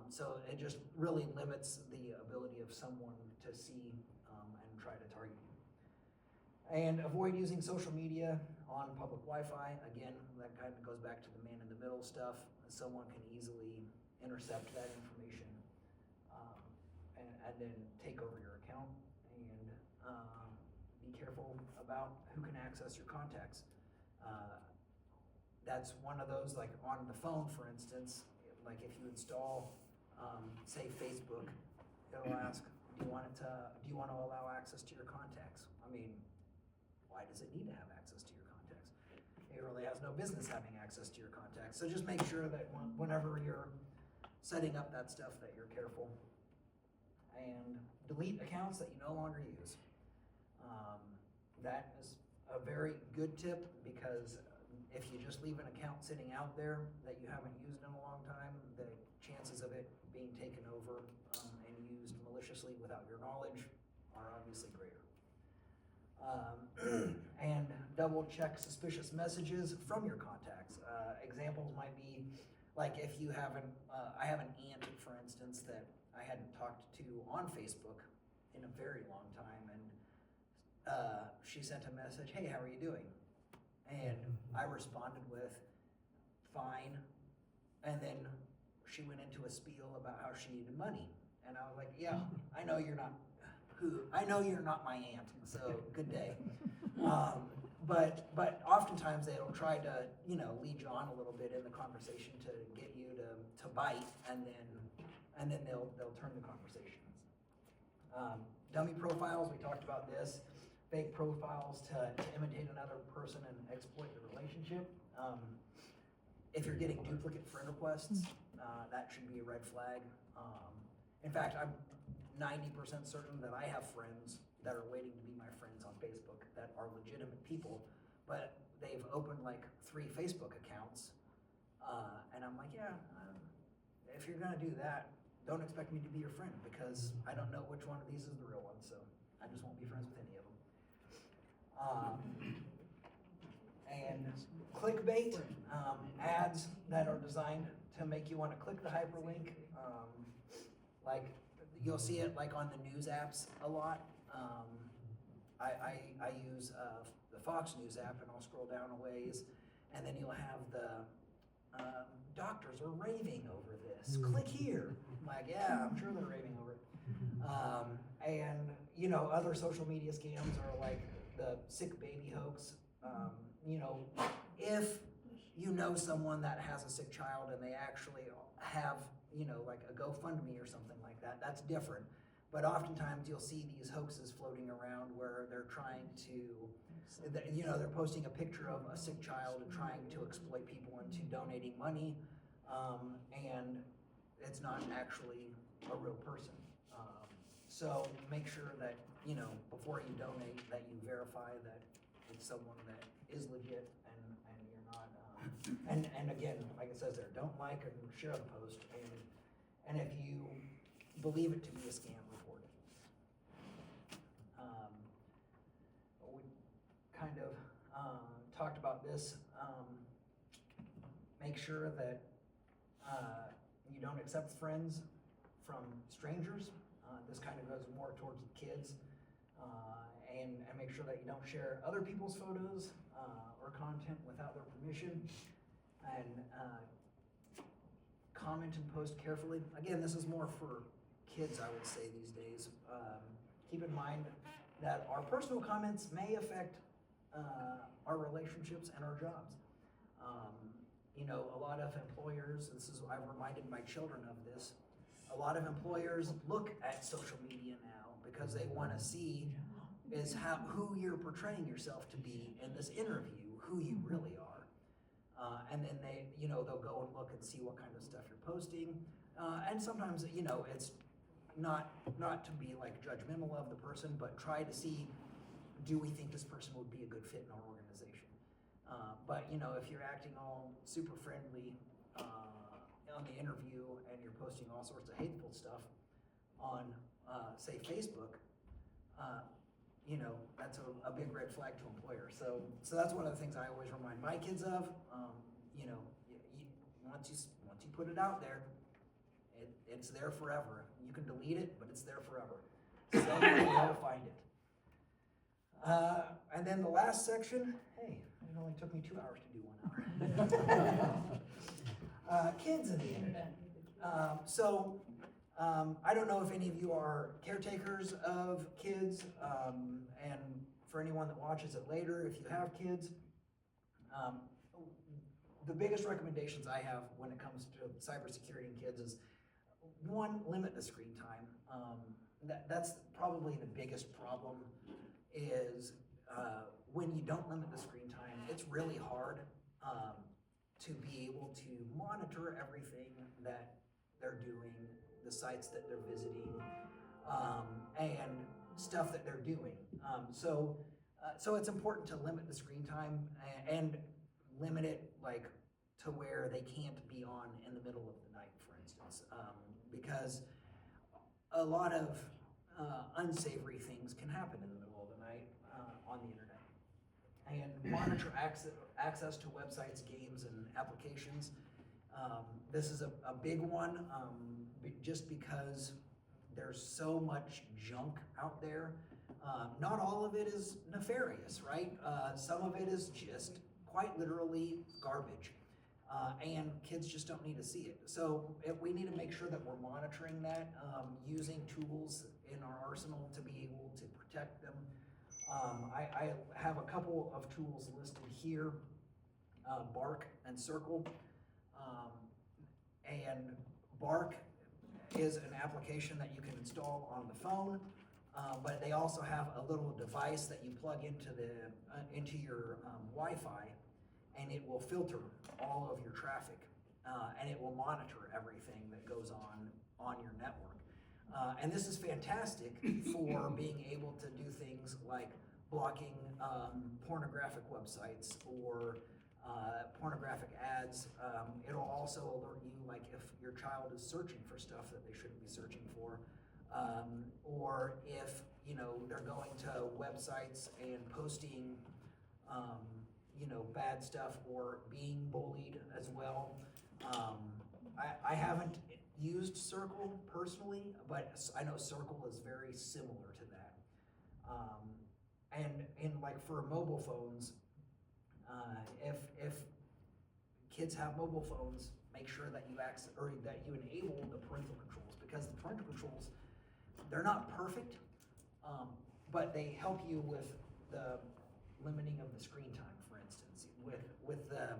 So it just really limits the ability of someone to see, and try to target you. And avoid using social media on public Wi-Fi. Again, that kind of goes back to the man in the middle stuff. Someone can easily intercept that information, and then take over your account. And be careful about who can access your contacts. That's one of those, like on the phone, for instance, like if you install, say Facebook, it'll ask, do you want to allow access to your contacts? I mean, why does it need to have access to your contacts? It really has no business having access to your contacts. So just make sure that whenever you're setting up that stuff, that you're careful. And delete accounts that you no longer use. That is a very good tip, because if you just leave an account sitting out there that you haven't used in a long time, the chances of it being taken over and used maliciously without your knowledge are obviously greater. And double check suspicious messages from your contacts. Examples might be, like if you haven't, I have an aunt, for instance, that I hadn't talked to on Facebook in a very long time, and she sent a message, hey, how are you doing? And I responded with, fine. And then she went into a spiel about how she needed money. And I was like, yeah, I know you're not my aunt, so good day. But oftentimes they'll try to, lead you on a little bit in the conversation to get you to bite, and then they'll turn the conversation. Dummy profiles, we talked about this. Fake profiles to imitate another person and exploit the relationship. If you're getting duplicate friend requests, that should be a red flag. In fact, I'm 90% certain that I have friends that are waiting to be my friends on Facebook that are legitimate people, but they've opened like 3 Facebook accounts. And I'm like, yeah, if you're gonna do that, don't expect me to be your friend, because I don't know which one of these is the real one, so I just won't be friends with any of them. And clickbait, ads that are designed to make you want to click the hyperlink. Like you'll see it like on the news apps a lot. I use the Fox News app, and I'll scroll down a ways, and then you'll have the doctors are raving over this. Click here. I'm like, yeah, I'm sure they're raving over it. And other social media scams are like the sick baby hoax. If you know someone that has a sick child and they actually have, like a GoFundMe or something like that, that's different. But oftentimes you'll see these hoaxes floating around where they're trying to, they're posting a picture of a sick child and trying to exploit people into donating money, and it's not actually a real person. So make sure that, before you donate, that you verify that it's someone that is legit, and you're not, and again, like it says there, don't like or share the post, and if you believe it to be a scam, report it. We kind of talked about this. Make sure that you don't accept friends from strangers. This kind of goes more towards the kids. And make sure that you don't share other people's photos or content without their permission. And comment and post carefully. Again, this is more for kids, I would say, these days. Keep in mind that our personal comments may affect our relationships and our jobs. A lot of employers, I've reminded my children of this, a lot of employers look at social media now because they want to see who you're portraying yourself to be in this interview, who you really are. And then they'll go and look and see what kind of stuff you're posting. And sometimes, it's not to be like judgmental of the person, but try to see, do we think this person would be a good fit in our organization? But if you're acting all super friendly on the interview and you're posting all sorts of hateful stuff on, say, Facebook, that's a big red flag to employers. So that's one of the things I always remind my kids of. Once you put it out there, It's there forever. You can delete it, but it's there forever. Somebody will find it. And then the last section, hey, it only took me 2 hours to do 1 hour. Kids and the internet. I don't know if any of you are caretakers of kids, and for anyone that watches it later, if you have kids, the biggest recommendations I have when it comes to cybersecurity and kids is, one, limit the screen time. That's probably the biggest problem is when you don't limit the screen time, it's really hard to be able to monitor everything that they're doing, the sites that they're visiting, and stuff that they're doing. So it's important to limit the screen time and limit it like to where they can't be on in the middle of the night, for instance, because a lot of unsavory things can happen in the middle of the night on the internet. And monitor access to websites, games, and applications. This is a big one, just because there's so much junk out there. Not all of it is nefarious, right? Some of it is just quite literally garbage. And kids just don't need to see it. So we need to make sure that we're monitoring that, using tools in our arsenal to be able to protect them. I have a couple of tools listed here, Bark and Circle. And Bark is an application that you can install on the phone, but they also have a little device that you plug into your Wi-Fi, and it will filter all of your traffic, and it will monitor everything that goes on your network. And this is fantastic for being able to do things like blocking pornographic websites or pornographic ads. It'll also alert you, like if your child is searching for stuff that they shouldn't be searching for, or if they're going to websites and posting bad stuff or being bullied as well. I haven't used Circle personally, but I know Circle is very similar to that. And for mobile phones, if kids have mobile phones, make sure that you enable the parental controls, because the parental controls, they're not perfect, but they help you with the limiting of the screen time, for instance. With the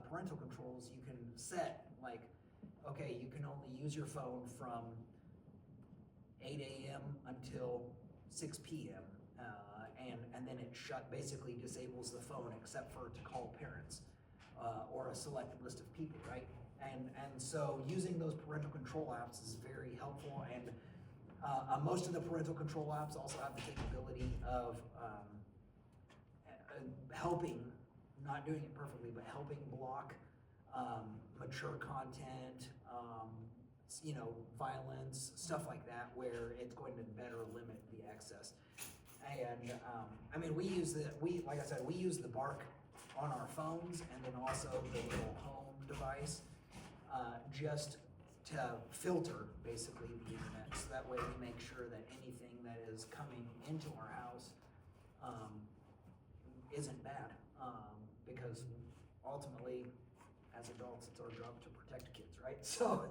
parental controls, you can set okay, you can only use your phone from 8 a.m. until 6 p.m. And then it basically disables the phone except for to call parents or a selected list of people, right? And so using those parental control apps is very helpful, and most of the parental control apps also have the capability of helping, not doing it perfectly, but helping block mature content, violence, stuff like that, where it's going to better limit the access. And we use the Bark on our phones, and then also the little home device, just to filter basically the internet, so that way we make sure that anything that is coming into our house isn't bad, because ultimately, as adults, it's our job to protect kids, right? So,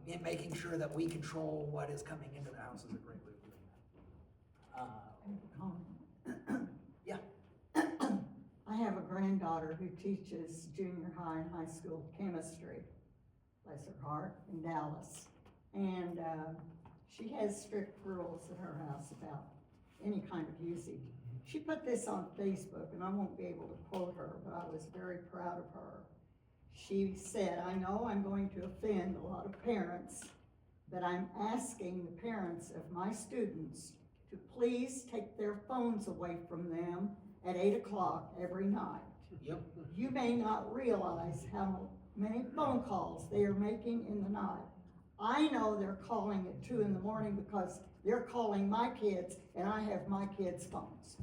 in making sure that we control what is coming into the house is a great way of doing that. Yeah. I have a granddaughter who teaches junior high and high school chemistry, bless her heart, in Dallas. And she has strict rules at her house about any kind of usage. She put this on Facebook, and I won't be able to quote her, but I was very proud of her. She said, "I know I'm going to offend a lot of parents, but I'm asking the parents of my students to please take their phones away from them at 8 o'clock every night. Yep. You may not realize how many phone calls they are making in the night. I know they're calling at 2 in the morning because they're calling my kids, and I have my kids' phones."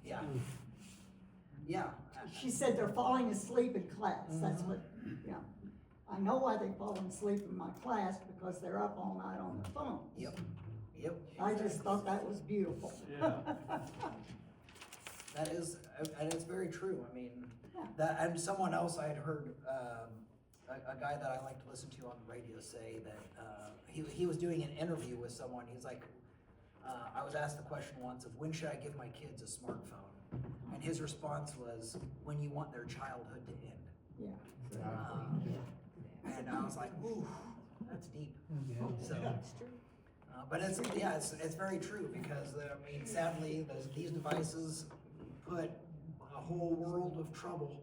Yeah. Yeah. She said they're falling asleep in class, that's what, yeah. I know why they fall asleep in my class, because they're up all night on their phones. Yep. I just thought that was beautiful. Yeah. That is, and it's very true. I mean, Yeah. that, and someone else I had heard, a guy that I like to listen to on the radio say that, he was doing an interview with someone. He's like, I was asked the question once of when should I give my kids a smartphone? And his response was, when you want their childhood to end. Yeah. And I was like, ooh, that's deep. So, That's true. but it's very true because, I mean, sadly, these devices put a whole world of trouble,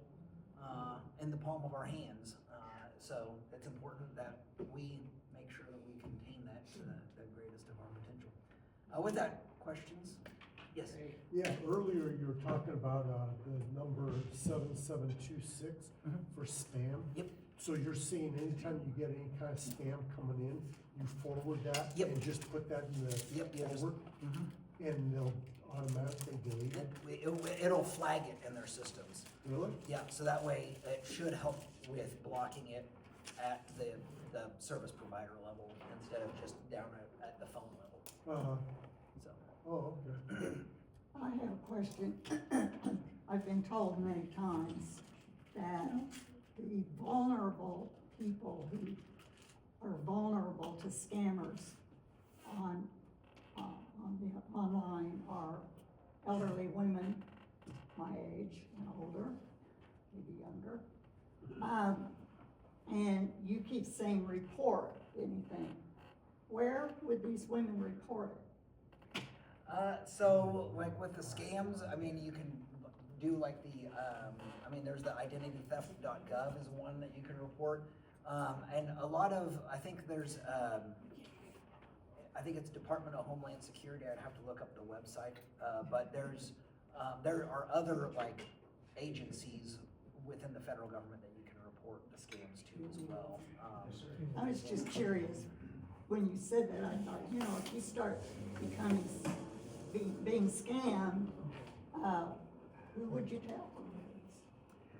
in the palm of our hands. So it's important that we make sure that we contain that to the greatest of our potential. With that, questions? Yes? Yeah, earlier you were talking about, the number 7726 for spam. Yep. So you're saying anytime you get any kind of spam coming in, you forward that? Yep. And just put that in the Yep, you just- forward? And they'll automatically delete it? It'll flag it in their systems. Really? Yeah, so that way it should help with blocking it at the service provider level instead of just down at the phone level. So, Oh, okay. I have a question. I've been told many times that the vulnerable people who are vulnerable to scammers on the online are elderly women, my age and older, maybe younger. And you keep saying report anything. Where would these women report it? so like with the scams, I mean, you can do like there's the identitytheft.gov is one that you can report. And a lot of, I think it's Department of Homeland Security, I'd have to look up the website, but there are other like agencies within the federal government that you can report the scams to as well. I was just curious, when you said that, I thought, if you start being scammed, who would you tell?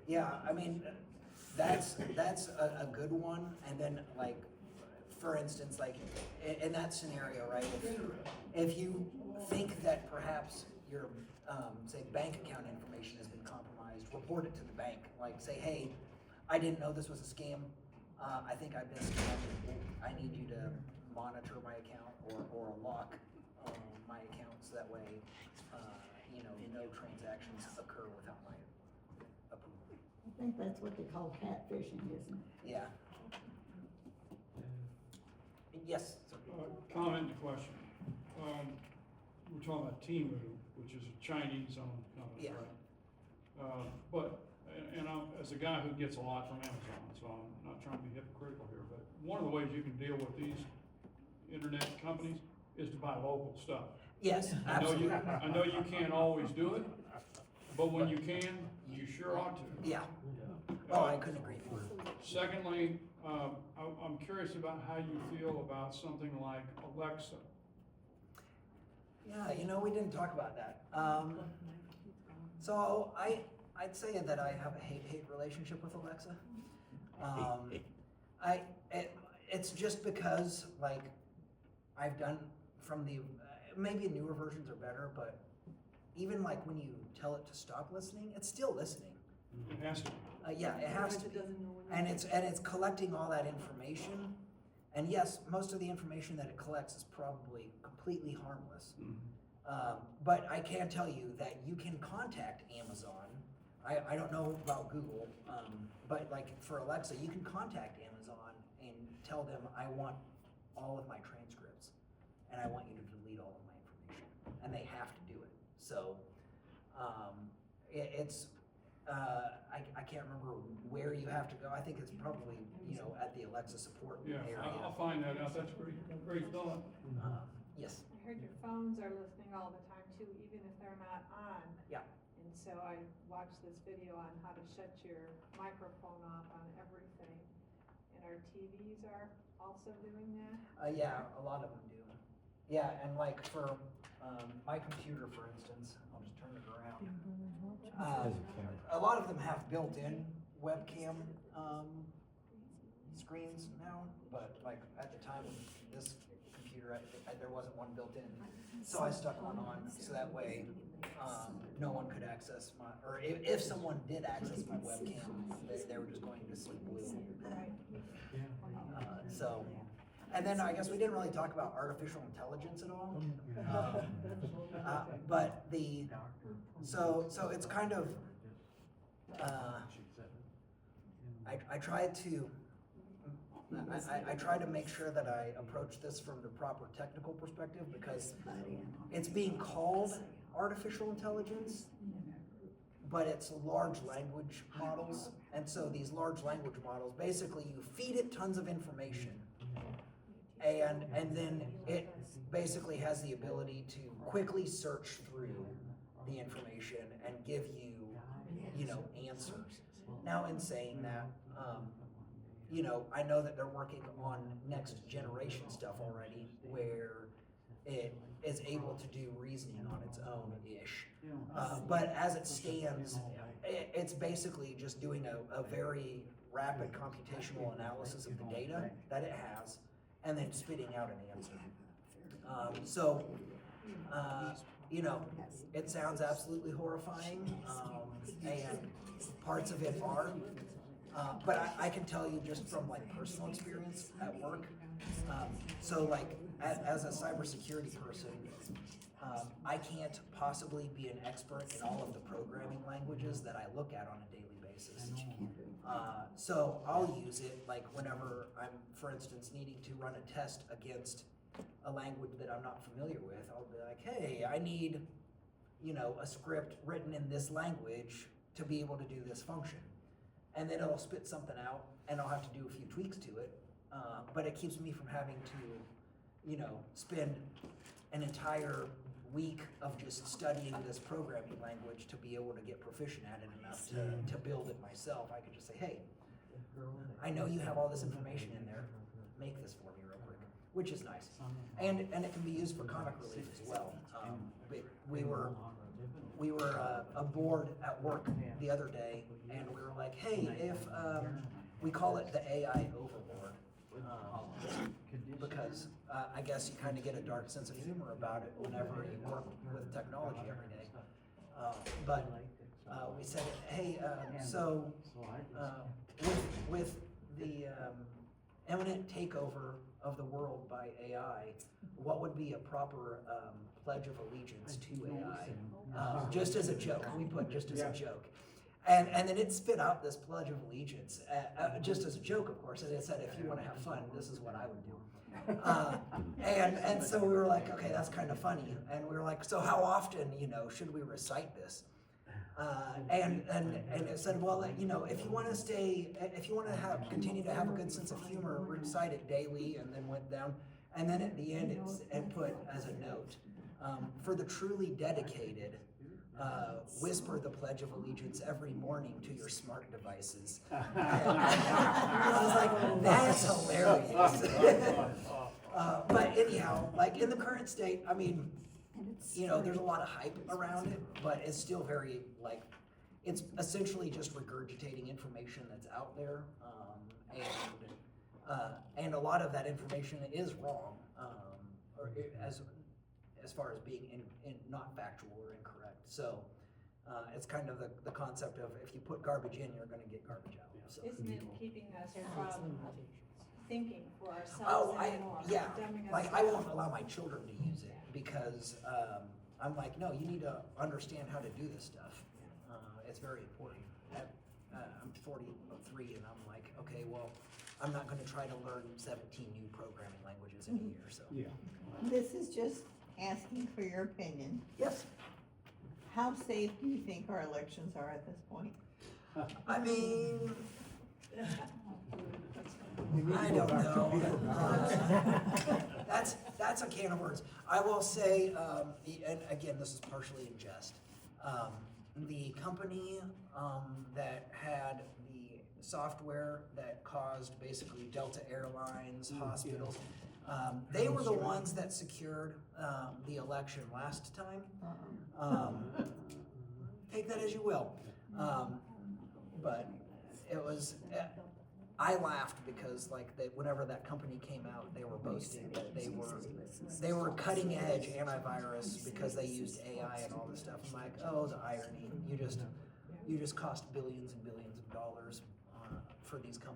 Yeah, I mean, that's a good one, and then like, for instance, like in that scenario, right, if you think that perhaps your, say, bank account information has been compromised, report it to the bank, like say, hey, I didn't know this was a scam, I think I've been scammed, I need you to monitor my account or lock my account so that way, no transactions occur without my approval. I think that's what they call catfishing, isn't it? Yeah. Yes, sir. Comment and question. We're talking about Temu, which is a Chinese-owned company, Yeah. right? But as a guy who gets a lot from Amazon, so I'm not trying to be hypocritical here, but one of the ways you can deal with these internet companies is to buy local stuff. Yes, absolutely. I know you can't always do it, but when you can, you sure ought to. Yeah. Oh, I couldn't agree more. Secondly, I'm curious about how you feel about something like Alexa. Yeah, we didn't talk about that. So I'd say that I have a hate-hate relationship with Alexa. It's just because, like, I've done from maybe newer versions are better, but even like when you tell it to stop listening, it's still listening. It has to. Yeah, it has to be. And it's collecting all that information. And yes, most of the information that it collects is probably completely harmless. But I can tell you that you can contact Amazon. I don't know about Google, but like for Alexa, you can contact Amazon and tell them I want all of my transcripts and I want you to delete all of my information. And they have to do it. So I can't remember where you have to go. I think it's probably, at the Alexa support Yeah, area. I'll find that out. That's a great thought. Yes. I heard your phones are listening all the time too, even if they're not on. Yeah. And so I watched this video on how to shut your microphone off on everything. And our TVs are also doing that. Yeah, a lot of them do. Yeah, and like for my computer, for instance, I'll just turn it around. A lot of them have built-in webcam screens now, but like at the time of this computer, there wasn't one built in. So I stuck one on, so that way, no one could access my, or if someone did access my webcam, they were just going to see blue. So, and then I guess we didn't really talk about artificial intelligence at all. But so it's kind of, I try to make sure that I approach this from the proper technical perspective, because it's being called artificial intelligence, but it's large language models. And so these large language models, basically you feed it tons of information, and then it basically has the ability to quickly search through the information and give you, answers. Now, in saying that, I know that they're working on next generation stuff already, where it is able to do reasoning on its own-ish. But as it stands, it's basically just doing a very rapid computational analysis of the data that it has, and then spitting out an answer. It sounds absolutely horrifying, and parts of it are. But I can tell you just from like personal experience at work. So like as a cybersecurity person, I can't possibly be an expert in all of the programming languages that I look at on a daily basis. So I'll use it like whenever I'm, for instance, needing to run a test against a language that I'm not familiar with. I'll be like, hey, I need, a script written in this language to be able to do this function. And then it'll spit something out, and I'll have to do a few tweaks to it. But it keeps me from having to, spend an entire week of just studying this programming language to be able to get proficient at it enough to build it myself. I could just say, hey, I know you have all this information in there, make this for me real quick, which is nice. And it can be used for comic relief as well. We were aboard at work the other day, and we were like, hey, if we call it the AI overboard, because I guess you kind of get a dark sense of humor about it whenever you work with technology every day. But we said, hey, with the imminent takeover of the world by AI, what would be a proper pledge of allegiance to AI? Just as a joke, we put just as a joke. And then it spit out this pledge of allegiance, just as a joke, of course, and it said, if you want to have fun, this is what I would do. And so we were like, okay, that's kind of funny. And we were like, so how often, should we recite this? And it said, well, if you want to continue to have a good sense of humor, recite it daily, and then went down. And then at the end, it put as a note, for the truly dedicated, whisper the Pledge of Allegiance every morning to your smart devices. And I was like, that's hilarious. But anyhow, like in the current state, I mean, there's a lot of hype around it, but it's still very, it's essentially just regurgitating information that's out there. And a lot of that information is wrong, as far as being not factual or incorrect. So it's kind of the concept of if you put garbage in, you're gonna get garbage out. So. Isn't it keeping us from thinking for ourselves Oh, anymore? yeah, Dumbing us like I down. won't allow my children to use it because I'm like, no, you need to understand how to do this stuff. It's very important. I'm 43 and I'm like, okay, well, I'm not gonna try to learn 17 new programming languages in a year, so. Yeah. This is just asking for your opinion. Yes, How safe do you think our elections are at this point? I mean, You need I to go don't back to know. paper ballots. That's a can of words. I will say, and again, this is partially in jest. The company that had the software that caused basically Delta Airlines, hospitals, they were the ones that secured the election last time. Take that as you will. But it was. I laughed because like that whenever that company came out, they were boasting that they were cutting edge antivirus because they used AI and all this stuff. I'm like, oh, the irony! You just cost billions and billions of dollars for these companies.